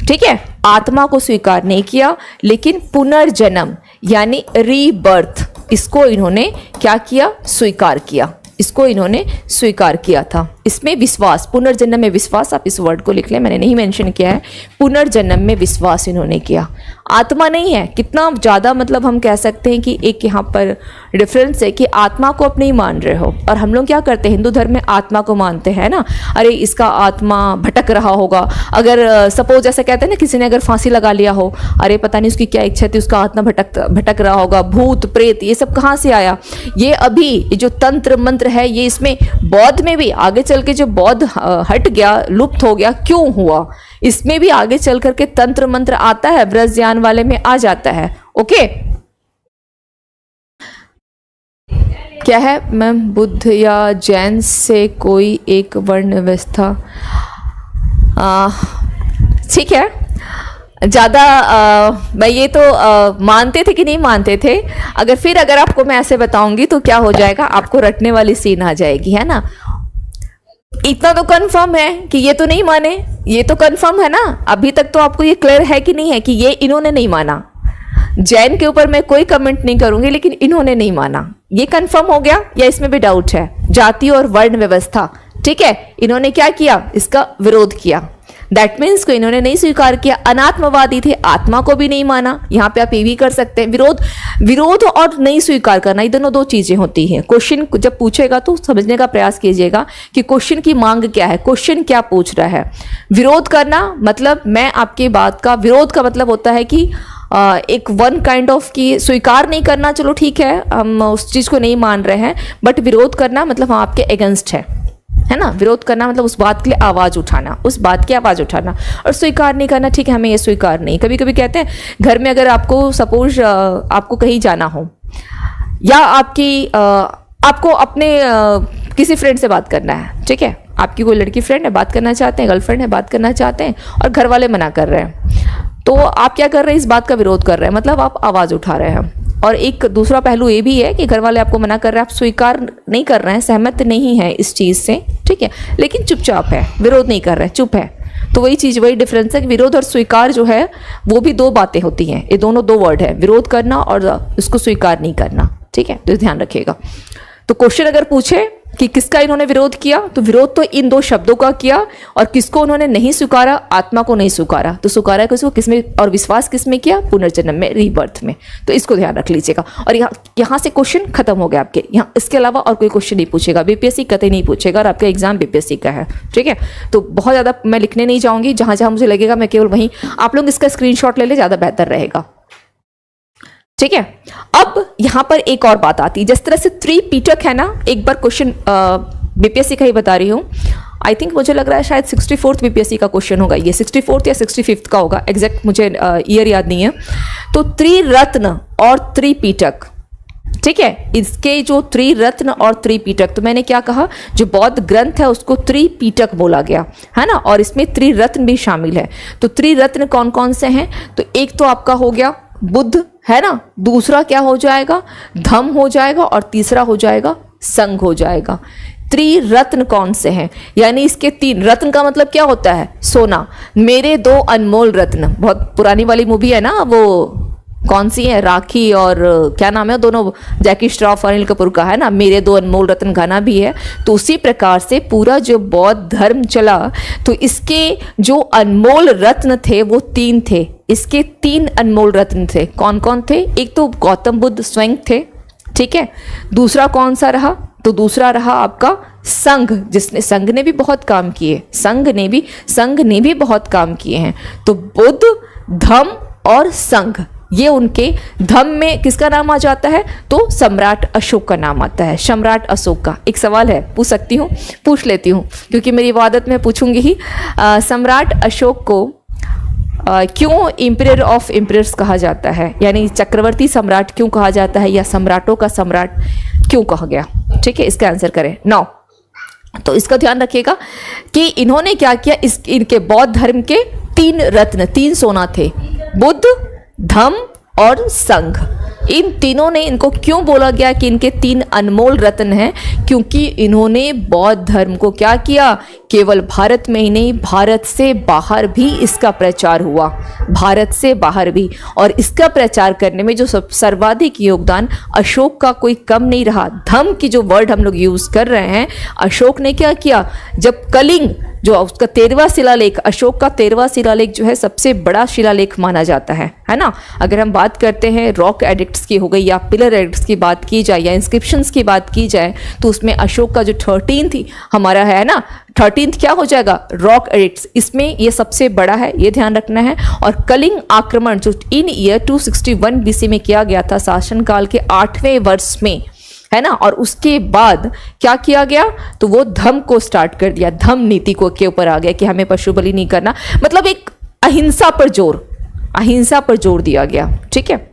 ठीक है, आत्मा को स्वीकार नहीं किया, लेकिन पुनर्जन्म यानी रीबर्थ, इसको इन्होंने क्या किया? स्वीकार किया। इसको इन्होंने स्वीकार किया था। इसमें विश्वास, पुनर्जन्म में विश्वास, आप इस वर्ड को लिख लें, मैंने नहीं मेंशन किया है। पुनर्जन्म में विश्वास इन्होंने किया, आत्मा नहीं है। कितना ज़्यादा मतलब हम कह सकते हैं कि एक यहाँ पर डिफरेंस है कि आत्मा को आप नहीं मान रहे हो, और हम लोग क्या करते हैं हिंदू धर्म में, आत्मा को मानते हैं ना। अरे इसका आत्मा भटक रहा होगा, अगर सपोज ऐसा कहते हैं ना, किसी ने अगर फांसी लगा लिया हो, अरे पता नहीं उसकी क्या इच्छा थी, उसका आत्मा भटक रहा होगा, भूत प्रेत ये सब कहाँ से आया? ये अभी जो तंत्र मंत्र है, ये इसमें बौद्ध में भी आगे चल के जो बौद्ध हट गया, लुप्त हो गया, क्यों हुआ? इसमें भी आगे चल करके तंत्र मंत्र आता है, ब्रजज्ञान वाले में आ जाता है। ओके, क्या है मैम? बुद्ध या जैन से कोई एक वर्ण व्यवस्था, ठीक है। ज़्यादा मैं ये तो मानते थे कि नहीं मानते थे, अगर आपको मैं ऐसे बताऊंगी तो क्या हो जाएगा, आपको रटने वाली सीन आ जाएगी, है ना। इतना तो कंफर्म है कि ये तो नहीं माने, ये तो कंफर्म है ना। अभी तक तो आपको ये क्लियर है कि नहीं है कि ये इन्होंने नहीं माना। जैन के ऊपर मैं कोई कमेंट नहीं करूंगी, लेकिन इन्होंने नहीं माना, ये कंफर्म हो गया या इसमें भी डाउट है? जाति और वर्ण व्यवस्था, ठीक है, इन्होंने क्या किया? इसका विरोध किया। दैट मीन्स को इन्होंने नहीं स्वीकार किया। अनात्मवादी थे, आत्मा को भी नहीं माना। यहाँ पे आप ये भी कर सकते हैं। विरोध और नहीं स्वीकार करना, ये दोनों दो चीजें होती हैं। क्वेश्चन जब पूछेगा तो समझने का प्रयास कीजिएगा कि क्वेश्चन की मांग क्या है, क्वेश्चन क्या पूछ रहा है। विरोध करना मतलब मैं आपकी बात का, विरोध का मतलब होता है कि एक वन काइंड ऑफ की स्वीकार नहीं करना, चलो ठीक है हम उस चीज को नहीं मान रहे हैं, बट विरोध करना मतलब हम आपके अगेंस्ट है ना। विरोध करना मतलब उस बात के लिए आवाज उठाना, उस बात की आवाज उठाना। और स्वीकार नहीं करना, ठीक है हमें ये स्वीकार नहीं। कभी कभी कहते हैं घर में अगर आपको सपोज आपको कहीं जाना हो या आपको अपने किसी फ्रेंड से बात करना है, ठीक है, आपकी कोई लड़की फ्रेंड है, बात करना चाहते हैं, गर्लफ्रेंड है, बात करना चाहते हैं और घर वाले मना कर रहे हैं, तो आप क्या कर रहे हैं, इस बात का विरोध कर रहे हैं, मतलब आप आवाज उठा रहे हैं। और एक दूसरा पहलू ये भी है कि घर वाले आपको मना कर रहे हैं, आप स्वीकार नहीं कर रहे हैं, सहमत नहीं है इस चीज से, ठीक है, लेकिन चुपचाप है, विरोध नहीं कर रहे हैं, चुप है। तो वही चीज, वही डिफरेंस है कि विरोध और स्वीकार जो है वो भी दो बातें होती हैं। ये दोनों दो वर्ड है, विरोध करना और उसको स्वीकार नहीं करना, ठीक है, तो ध्यान रखिएगा। तो क्वेश्चन अगर पूछे कि किसका इन्होंने विरोध किया, तो विरोध तो इन दो शब्दों का किया। और किसको उन्होंने नहीं स्वीकारा, आत्मा को नहीं स्वीकारा। तो स्वीकारा किसको, किसमें, और विश्वास किसमें किया, पुनर्जन्म में, रीबर्थ में। तो इसको ध्यान रख लीजिएगा। और यहाँ से क्वेश्चन खत्म हो गया आपके यहाँ, इसके अलावा और कोई क्वेश्चन नहीं पूछेगा, बीपीएससी कतई नहीं पूछेगा। और आपका एग्जाम बीपीएससी का है, ठीक है। तो बहुत ज्यादा मैं लिखने नहीं जाऊंगी, जहां जहां मुझे लगेगा मैं केवल वहीं, आप लोग इसका स्क्रीनशॉट ले ले, ज्यादा बेहतर रहेगा, ठीक है। अब यहां पर एक और बात आती है, जिस तरह से त्रिपिटक है ना, एक बार क्वेश्चन बीपीएससी का ही बता रही हूं, आई थिंक मुझे लग रहा है शायद 64th बीपीएससी का क्वेश्चन होगा ये, 64th या 65th का होगा, एग्जैक्ट मुझे ईयर याद नहीं है। तो त्रिरत्न और त्रिपिटक, ठीक है, इसके जो त्रिरत्न और त्रिपिटक, तो मैंने क्या कहा, जो बौद्ध ग्रंथ है उसको त्रिपिटक बोला गया है ना, और इसमें त्रिरत्न भी शामिल है। तो त्रिरत्न कौन कौन से हैं, तो एक तो आपका हो गया बुद्ध, है ना, दूसरा क्या हो जाएगा, धम्म हो जाएगा, और तीसरा हो जाएगा संघ हो जाएगा। त्रिरत्न कौन से हैं, यानी इसके तीन, रत्न का मतलब क्या होता है, सोना। मेरे दो अनमोल रत्न, बहुत पुरानी वाली मूवी है ना, वो कौन सी है, राखी और क्या नाम है दोनों, जैकी श्रॉफ और अनिल कपूर का, है ना, मेरे दो अनमोल रत्न गाना भी है। तो उसी प्रकार से पूरा जो बौद्ध धर्म चला, तो इसके जो अनमोल रत्न थे वो तीन थे। इसके तीन अनमोल रत्न थे, कौन कौन थे, एक तो गौतम बुद्ध स्वयं थे, ठीक है, दूसरा कौन सा रहा, तो दूसरा रहा आपका संघ, जिसने, संघ ने भी बहुत काम किए, संघ ने भी बहुत काम किए हैं। तो बुद्ध, धम्म और संघ, ये उनके, धम्म में किसका नाम आ जाता है, तो सम्राट अशोक का नाम आता है, सम्राट अशोक का। एक सवाल है, पूछ सकती हूँ, पूछ लेती हूँ, क्योंकि मेरी इबादत में पूछूंगी ही। सम्राट अशोक को क्यों इम्पीरियर ऑफ इम्पीरियर्स कहा जाता है, यानी चक्रवर्ती सम्राट क्यों कहा जाता है, या सम्राटों का सम्राट क्यों कहा गया, ठीक है, इसका आंसर करें। 9, तो इसका ध्यान रखिएगा कि इन्होंने क्या किया, इनके बौद्ध धर्म के तीन रत्न, तीन सोना थे, बुद्ध, धम्म और संघ। इन तीनों ने, इनको क्यों बोला गया कि इनके तीन अनमोल रत्न हैं, क्योंकि इन्होंने बौद्ध धर्म को क्या किया, केवल भारत में ही नहीं, भारत से बाहर भी इसका प्रचार हुआ, भारत से बाहर भी। और इसका प्रचार करने में जो सर्वाधिक योगदान अशोक का कोई कम नहीं रहा। धम्म की जो वर्ड हम लोग यूज कर रहे हैं, अशोक ने क्या किया, जब कलिंग, जो उसका 13वां शिलालेख, अशोक का 13वां शिलालेख जो है सबसे बड़ा शिलालेख माना जाता है ना। अगर हम बात करते हैं रॉक एडिक्ट्स की हो गई, या पिलर एडिक्ट्स की बात की जाए, या इंस्क्रिप्शंस की बात की जाए, तो उसमें अशोक का जो 13th हमारा है ना, 13th क्या हो जाएगा, रॉक एडिक्ट्स, इसमें ये सबसे बड़ा है, ये ध्यान रखना है। और कलिंग आक्रमण जो इन ईयर 261 BC में किया गया था, शासनकाल के 8वें वर्ष में, है ना, और उसके बाद क्या किया गया, तो वो धम्म को स्टार्ट कर दिया, धम्म नीति को के ऊपर आ गया कि हमें पशु बलि नहीं करना, मतलब एक अहिंसा पर जोर दिया गया, ठीक है।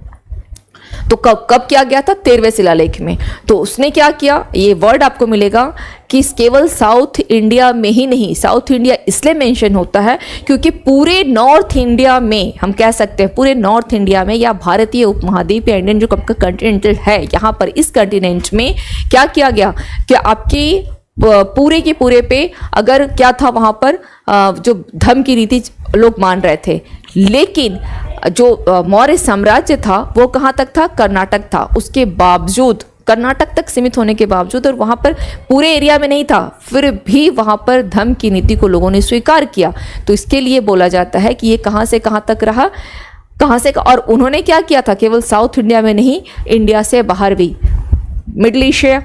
तो कब किया गया था, 13वें शिलालेख में। तो उसने क्या किया, ये वर्ड आपको मिलेगा कि केवल साउथ इंडिया में ही नहीं, साउथ इंडिया इसलिए मेंशन होता है क्योंकि पूरे नॉर्थ इंडिया में, हम कह सकते हैं पूरे नॉर्थ इंडिया में, या भारतीय उपमहाद्वीप या इंडियन जो कंटिनेंटल है, यहाँ पर इस कंटिनेंट में क्या किया गया कि आपकी पूरे के पूरे पे अगर क्या था, वहाँ पर जो धर्म की रीति लोग मान रहे थे, लेकिन जो मौर्य साम्राज्य था वो कहाँ तक था, कर्नाटक था। उसके बावजूद कर्नाटक तक सीमित होने के बावजूद, और वहाँ पर पूरे एरिया में नहीं था, फिर भी वहाँ पर धम्म की नीति को लोगों ने स्वीकार किया। तो इसके लिए बोला जाता है कि ये कहाँ से कहाँ तक रहा, कहाँ से, और उन्होंने क्या किया था, केवल साउथ इंडिया में नहीं, इंडिया से बाहर भी, Middle Asia,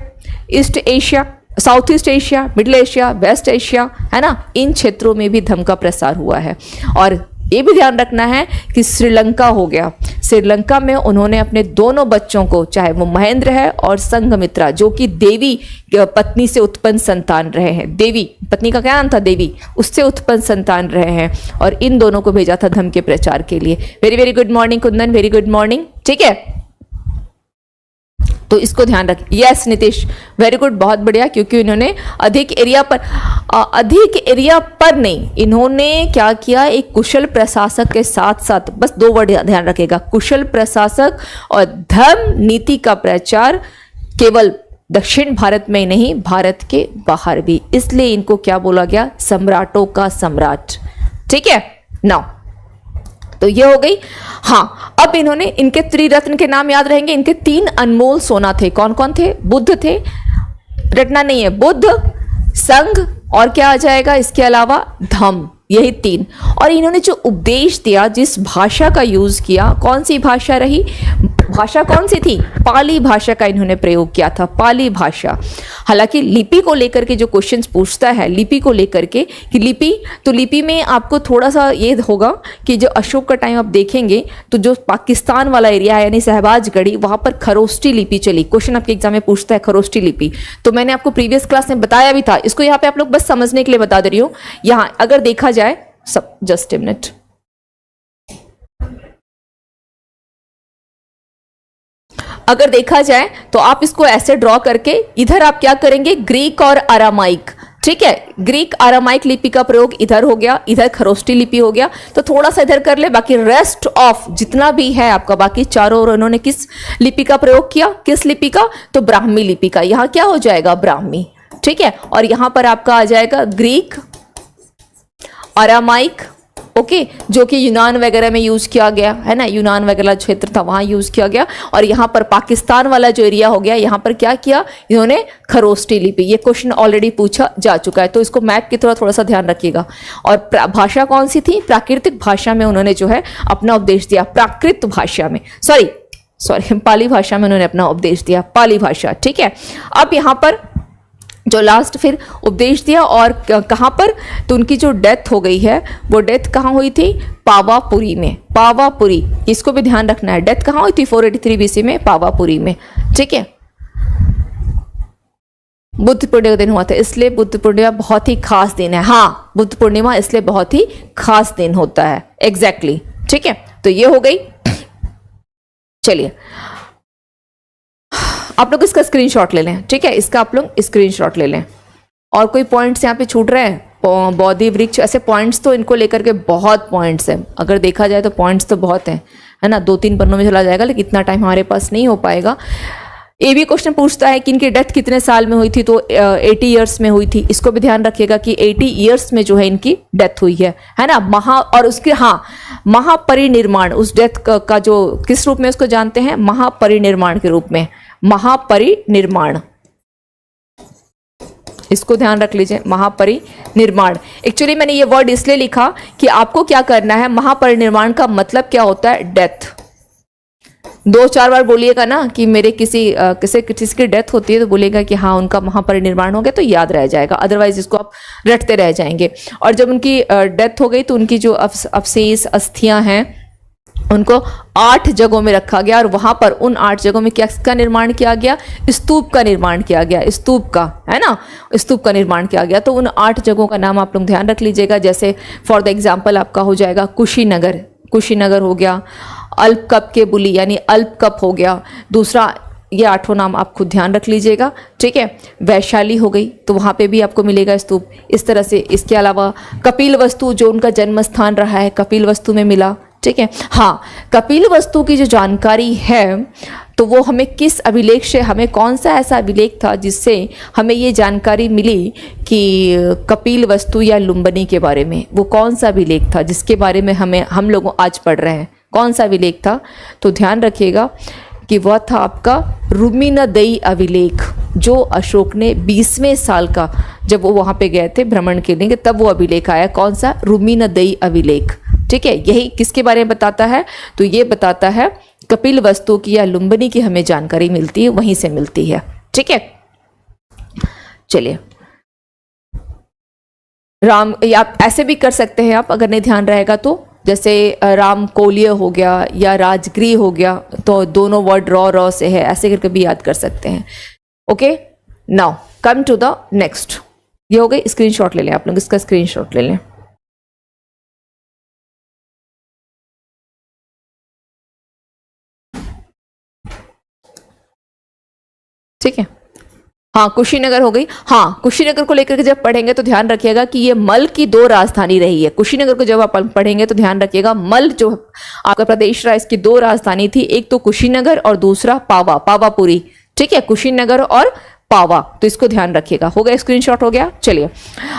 East Asia, South East Asia, Middle Asia, West Asia, है ना, इन क्षेत्रों में भी धम्म का प्रसार हुआ है। और ये भी ध्यान रखना है कि श्रीलंका हो गया, श्रीलंका में उन्होंने अपने दोनों बच्चों को, चाहे वो महेंद्र है और संघमित्रा, जो कि देवी पत्नी से उत्पन्न संतान रहे हैं, देवी पत्नी का क्या नाम था, देवी, उससे उत्पन्न संतान रहे हैं, और इन दोनों को भेजा था धम्म के प्रचार के लिए। Very very good morning Kundan, very good morning, ठीक है। तो इसको ध्यान रखें। यस नीतीश, वेरी गुड, बहुत बढ़िया, क्योंकि इन्होंने अधिक एरिया पर नहीं, इन्होंने क्या किया, एक कुशल प्रशासक के साथ साथ, बस 2 वर्ड ध्यान रखेगा, कुशल प्रशासक और धर्म नीति का प्रचार केवल दक्षिण भारत में नहीं, भारत के बाहर भी, इसलिए इनको क्या बोला गया, सम्राटों का सम्राट, ठीक है। नाउ तो ये हो गई। हाँ, अब इन्होंने, इनके त्रिरत्न के नाम याद रहेंगे, इनके 3 अनमोल सोना थे, कौन कौन थे, बुद्ध थे, रटना नहीं है, बुद्ध, संघ, और क्या आ जाएगा इसके अलावा, धम्म, यही 3। और इन्होंने जो उपदेश दिया, जिस भाषा का यूज किया, कौन सी भाषा रही, भाषा कौन सी थी, पाली भाषा का इन्होंने प्रयोग किया था, पाली भाषा। हालांकि लिपि को लेकर के जो क्वेश्चंस पूछता है, लिपि को लेकर के कि लिपि, तो लिपि में आपको थोड़ा सा ये होगा कि जो अशोक का टाइम आप देखेंगे तो जो पाकिस्तान वाला एरिया है, यानी शहबाजगढ़ी, वहां पर खरोष्टी लिपि चली। क्वेश्चन आपके एग्जाम में पूछता है खरोष्टी लिपि, तो मैंने आपको प्रीवियस क्लास में बताया भी था, इसको यहाँ पे आप लोग बस समझने के लिए बता दे रही हूँ। यहाँ अगर देखा जाए, सब जस्ट ए मिनट, अगर देखा जाए तो आप इसको ऐसे ड्रॉ करके, इधर आप क्या करेंगे, ग्रीक और अरामाइक, ठीक है, ग्रीक अरामाइक लिपि का प्रयोग इधर हो गया, इधर खरोष्टी लिपि हो गया, तो थोड़ा सा इधर कर ले, बाकी रेस्ट ऑफ जितना भी है आपका, बाकी चारों ओर उन्होंने किस लिपि का प्रयोग किया, किस लिपि का, तो ब्राह्मी लिपि का। यहाँ क्या हो जाएगा, ब्राह्मी, ठीक है, और यहां पर आपका आ जाएगा ग्रीक, अरामाइक, ओके, जो कि यूनान वगैरह में यूज किया गया है ना, यूनान वगैरह क्षेत्र था वहां यूज किया गया, और यहाँ पर पाकिस्तान वाला जो एरिया हो गया, यहाँ पर क्या किया इन्होंने, खरोष्टी लिपि। ये क्वेश्चन ऑलरेडी पूछा जा चुका है, तो इसको मैप की तरह थोड़ा सा ध्यान रखिएगा। और भाषा कौन सी थी, प्राकृतिक भाषा में उन्होंने जो है अपना उपदेश दिया, प्राकृत भाषा में, सॉरी पाली भाषा में उन्होंने अपना उपदेश दिया, पाली भाषा, ठीक है। अब यहाँ पर जो लास्ट फिर उपदेश दिया, और कहाँ पर, तो उनकी जो डेथ हो गई है, वो डेथ कहाँ हुई थी, पावापुरी में, पावापुरी, इसको भी ध्यान रखना है, डेथ कहाँ हुई थी, 483 BC में, पावापुरी में, ठीक है। बुद्ध पूर्णिमा दिन हुआ था, इसलिए बुद्ध पूर्णिमा बहुत ही खास दिन है। हाँ, बुद्ध पूर्णिमा इसलिए बहुत ही खास दिन होता है, एग्जैक्टली, ठीक है। तो ये हो गई। चलिए आप लोग इसका स्क्रीनशॉट ले लें, ठीक है, इसका आप लोग स्क्रीनशॉट ले लें। और कोई पॉइंट्स यहाँ पे छूट रहे हैं, बोधि वृक्ष, ऐसे पॉइंट्स तो इनको लेकर के बहुत पॉइंट्स हैं, अगर देखा जाए तो पॉइंट्स तो बहुत हैं, है ना, 2-3 पन्नों में चला जाएगा, लेकिन इतना टाइम हमारे पास नहीं हो पाएगा। ये भी क्वेश्चन पूछता है कि इनकी डेथ कितने साल में हुई थी, तो 80 ईयर्स में हुई थी। इसको भी ध्यान रखिएगा कि 80 ईयर्स में जो है इनकी डेथ हुई है ना। और उसके महापरिनिर्माण, उस डेथ का जो किस रूप में उसको जानते हैं, महापरिनिर्माण के रूप में, महापरिनिर्माण, इसको ध्यान रख लीजिए, महापरिनिर्माण। एक्चुअली मैंने ये वर्ड इसलिए लिखा कि आपको क्या करना है, महापरिनिर्माण का मतलब क्या होता है, डेथ। 2-4 बार बोलिएगा ना कि मेरे किसी की डेथ होती है, तो बोलिएगा कि हाँ उनका महापरिनिर्वाण हो गया, तो याद रह जाएगा, अदरवाइज इसको आप रटते रह जाएंगे। और जब उनकी डेथ हो गई तो उनकी जो अवशेष अस्थियां हैं उनको 8 जगहों में रखा गया, और वहां पर उन 8 जगहों में क्या का निर्माण किया गया, स्तूप का निर्माण किया गया, स्तूप का, है ना, स्तूप का निर्माण किया गया। तो उन 8 जगहों का नाम आप लोग ध्यान रख लीजिएगा, जैसे फॉर द एग्जाम्पल आपका हो जाएगा कुशीनगर हो गया, अल्प कप के बुली यानी अल्प कप हो गया, दूसरा ये 8 नाम आप खुद ध्यान रख लीजिएगा, ठीक है। वैशाली हो गई, तो वहाँ पे भी आपको मिलेगा स्तूप, इस तरह से। इसके अलावा कपिल वस्तु, जो उनका जन्म स्थान रहा है, कपिल वस्तु में मिला, ठीक है। हाँ, कपिल वस्तु की जो जानकारी है तो वो हमें किस अभिलेख से, हमें कौन सा ऐसा अभिलेख था जिससे हमें ये जानकारी मिली कि कपिल वस्तु या लुम्बिनी के बारे में, वो कौन सा अभिलेख था जिसके बारे में हम लोग आज पढ़ रहे हैं, कौन सा अभिलेख था, तो ध्यान रखिएगा कि वह था आपका रुमिनदई अभिलेख, जो अशोक ने 20वें साल का जब वो वहाँ पे गए थे भ्रमण के लिए, तब वो अभिलेख आया। कौन सा? रुमिनदई अभिलेख। ठीक है, यही किसके बारे में बताता है? तो ये बताता है कपिल वस्तु की या लुम्बिनी की हमें जानकारी मिलती है, वहीं से मिलती है। ठीक है, चलिए राम, या आप ऐसे भी कर सकते हैं आप, अगर नहीं ध्यान रहेगा तो, जैसे राम कोलिय हो गया या राजगृह हो गया, तो दोनों वर्ड रॉ से है, ऐसे करके भी याद कर सकते हैं। Okay, now come to the next. ये हो गई, स्क्रीनशॉट ले लें आप लोग, इसका स्क्रीनशॉट ले लें। ठीक है, हाँ कुशीनगर हो गई। हाँ, कुशीनगर को लेकर के जब पढ़ेंगे तो ध्यान रखिएगा कि ये मल की 2 राजधानी रही है। कुशीनगर को जब आप पढ़ेंगे तो ध्यान रखिएगा, मल जो आपका प्रदेश रहा, इसकी 2 राजधानी थी, एक तो कुशीनगर और दूसरा पावा, पावापुरी। ठीक है, कुशीनगर और पावा, तो इसको ध्यान रखिएगा। हो गया, स्क्रीनशॉट हो गया। चलिए,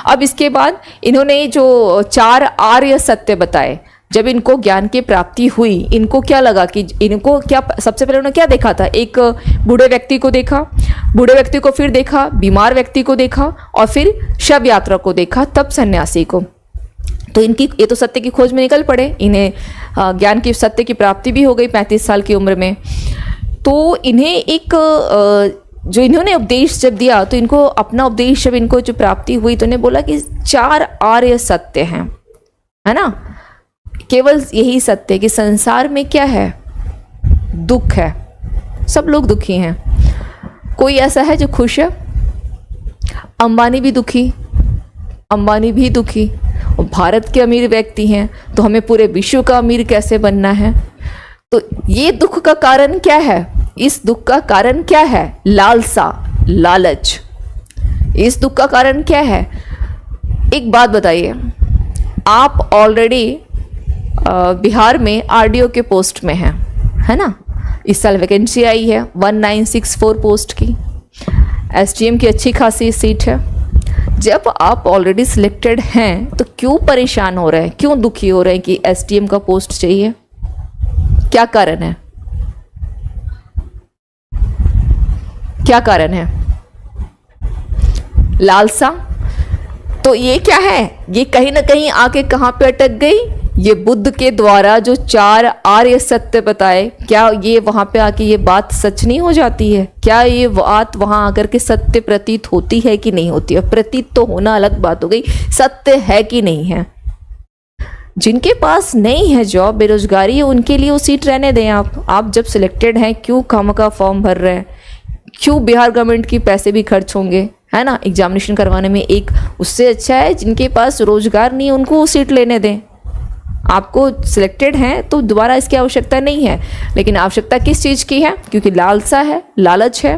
अब इसके बाद इन्होंने जो 4 आर्य सत्य बताए, जब इनको ज्ञान की प्राप्ति हुई, इनको क्या लगा कि इनको क्या, सबसे पहले उन्होंने क्या देखा था? एक बूढ़े व्यक्ति को देखा, बूढ़े व्यक्ति को फिर देखा, बीमार व्यक्ति को देखा, और फिर शव यात्रा को देखा, तब सन्यासी को। तो इनकी ये तो सत्य की खोज में निकल पड़े, इन्हें ज्ञान की सत्य की प्राप्ति भी हो गई 35 साल की उम्र में। तो इन्हें एक जो इन्होंने उपदेश जब दिया, तो इनको अपना उपदेश जब इनको जो प्राप्ति हुई, तो इन्हें बोला कि 4 आर्य सत्य हैं, है ना। केवल यही सत्य कि संसार में क्या है? दुख है, सब लोग दुखी हैं। कोई ऐसा है जो खुश है? अंबानी भी दुखी, अंबानी भी दुखी, और भारत के अमीर व्यक्ति हैं, तो हमें पूरे विश्व का अमीर कैसे बनना है? तो ये दुख का कारण क्या है? इस दुख का कारण क्या है? लालसा, लालच। इस दुख का कारण क्या है? एक बात बताइए, आप ऑलरेडी बिहार में आरडीओ के पोस्ट में हैं, है ना। इस साल वैकेंसी आई है 1964 पोस्ट की, एसडीएम की अच्छी खासी सीट है। जब आप ऑलरेडी सिलेक्टेड हैं, तो क्यों परेशान हो रहे हैं, क्यों दुखी हो रहे हैं कि एसडीएम का पोस्ट चाहिए? क्या कारण है? क्या कारण है? लालसा। तो ये क्या है? ये कहीं ना कहीं आके कहाँ पे अटक गई? ये बुद्ध के द्वारा जो 4 आर्य सत्य बताए, क्या ये वहां पे आके ये बात सच नहीं हो जाती है? क्या ये बात वहां आकर के सत्य प्रतीत होती है कि नहीं होती है? प्रतीत तो होना अलग बात हो गई, सत्य है कि नहीं है? जिनके पास नहीं है जॉब, बेरोजगारी है, उनके लिए वो सीट रहने दें। आप जब सिलेक्टेड हैं, क्यों खामखा फॉर्म भर रहे हैं? क्यों बिहार गवर्नमेंट की पैसे भी खर्च होंगे, है ना, एग्जामिनेशन करवाने में। एक उससे अच्छा है जिनके पास रोजगार नहीं है, उनको वो सीट लेने दें। आपको सिलेक्टेड हैं तो दोबारा इसकी आवश्यकता नहीं है, लेकिन आवश्यकता किस चीज़ की है? क्योंकि लालसा है, लालच है,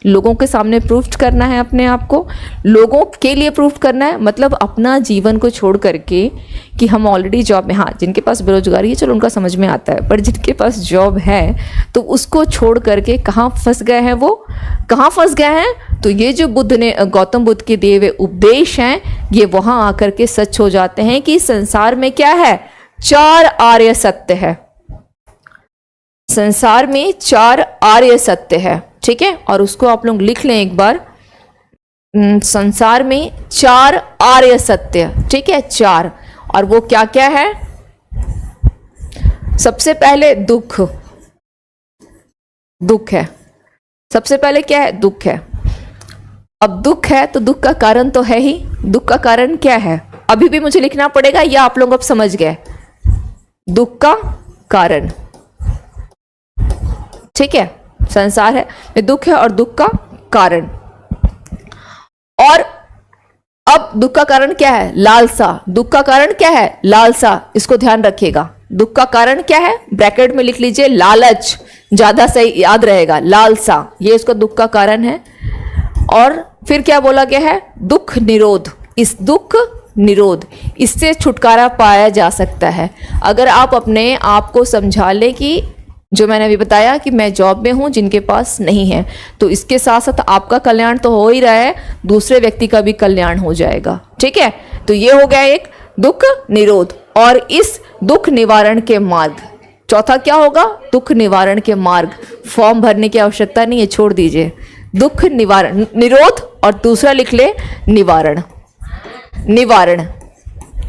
लोगों के सामने प्रूफ करना है अपने आप को, लोगों के लिए प्रूफ करना है, मतलब अपना जीवन को छोड़ करके कि हम ऑलरेडी जॉब में। हाँ, जिनके पास बेरोजगारी है चलो उनका समझ में आता है, पर जिनके पास जॉब है तो उसको छोड़ करके कहाँ फंस गए हैं? वो कहाँ फंस गए हैं? तो ये जो बुद्ध ने, गौतम बुद्ध के दिए हुए उपदेश हैं, ये वहाँ आकर के सच हो जाते हैं कि संसार में क्या है? 4 आर्य सत्य है। संसार में 4 आर्य सत्य है, ठीक है। और उसको आप लोग लिख लें एक बार, संसार में 4 आर्य सत्य, ठीक है, 4। और वो क्या क्या है? सबसे पहले दुख, दुख है। सबसे पहले क्या है? दुख है। अब दुख है तो दुख का कारण तो है ही। दुख का कारण क्या है? अभी भी मुझे लिखना पड़ेगा या आप लोग अब समझ गए? दुख का कारण, ठीक है, संसार है, दुख है और दुख का कारण। और अब दुख का कारण क्या है? लालसा। दुख का कारण क्या है? लालसा। इसको ध्यान रखिएगा। दुख का कारण क्या है? ब्रैकेट में लिख लीजिए लालच, ज्यादा सही याद रहेगा। लालसा, ये इसका दुख का कारण है। और फिर क्या बोला गया है? दुख निरोध। इस दुख निरोध, इससे छुटकारा पाया जा सकता है अगर आप अपने आप को समझा लें कि जो मैंने अभी बताया कि मैं जॉब में हूं, जिनके पास नहीं है, तो इसके साथ साथ आपका कल्याण तो हो ही रहा है, दूसरे व्यक्ति का भी कल्याण हो जाएगा, ठीक है। तो ये हो गया एक दुख निरोध और इस दुख निवारण के मार्ग, चौथा क्या होगा? दुख निवारण के मार्ग। फॉर्म भरने की आवश्यकता नहीं है, छोड़ दीजिए। दुख निवारण, निरोध, और दूसरा लिख ले निवारण, निवारण।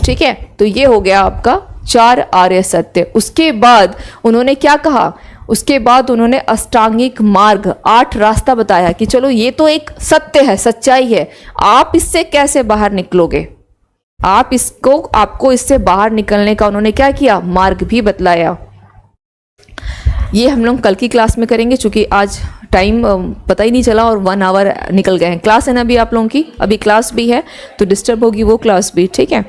ठीक है, तो ये हो गया आपका 4 आर्य सत्य। उसके बाद उन्होंने क्या कहा? उसके बाद उन्होंने अष्टांगिक मार्ग, 8 रास्ता बताया कि चलो ये तो एक सत्य है, सच्चाई है, आप इससे कैसे बाहर निकलोगे, आपको इससे बाहर निकलने का उन्होंने क्या किया? मार्ग भी बतलाया। ये हम लोग कल की क्लास में करेंगे, क्योंकि आज टाइम पता ही नहीं चला और 1 आवर निकल गए हैं। क्लास है ना अभी आप लोगों की, अभी क्लास भी है तो डिस्टर्ब होगी वो क्लास भी। ठीक है,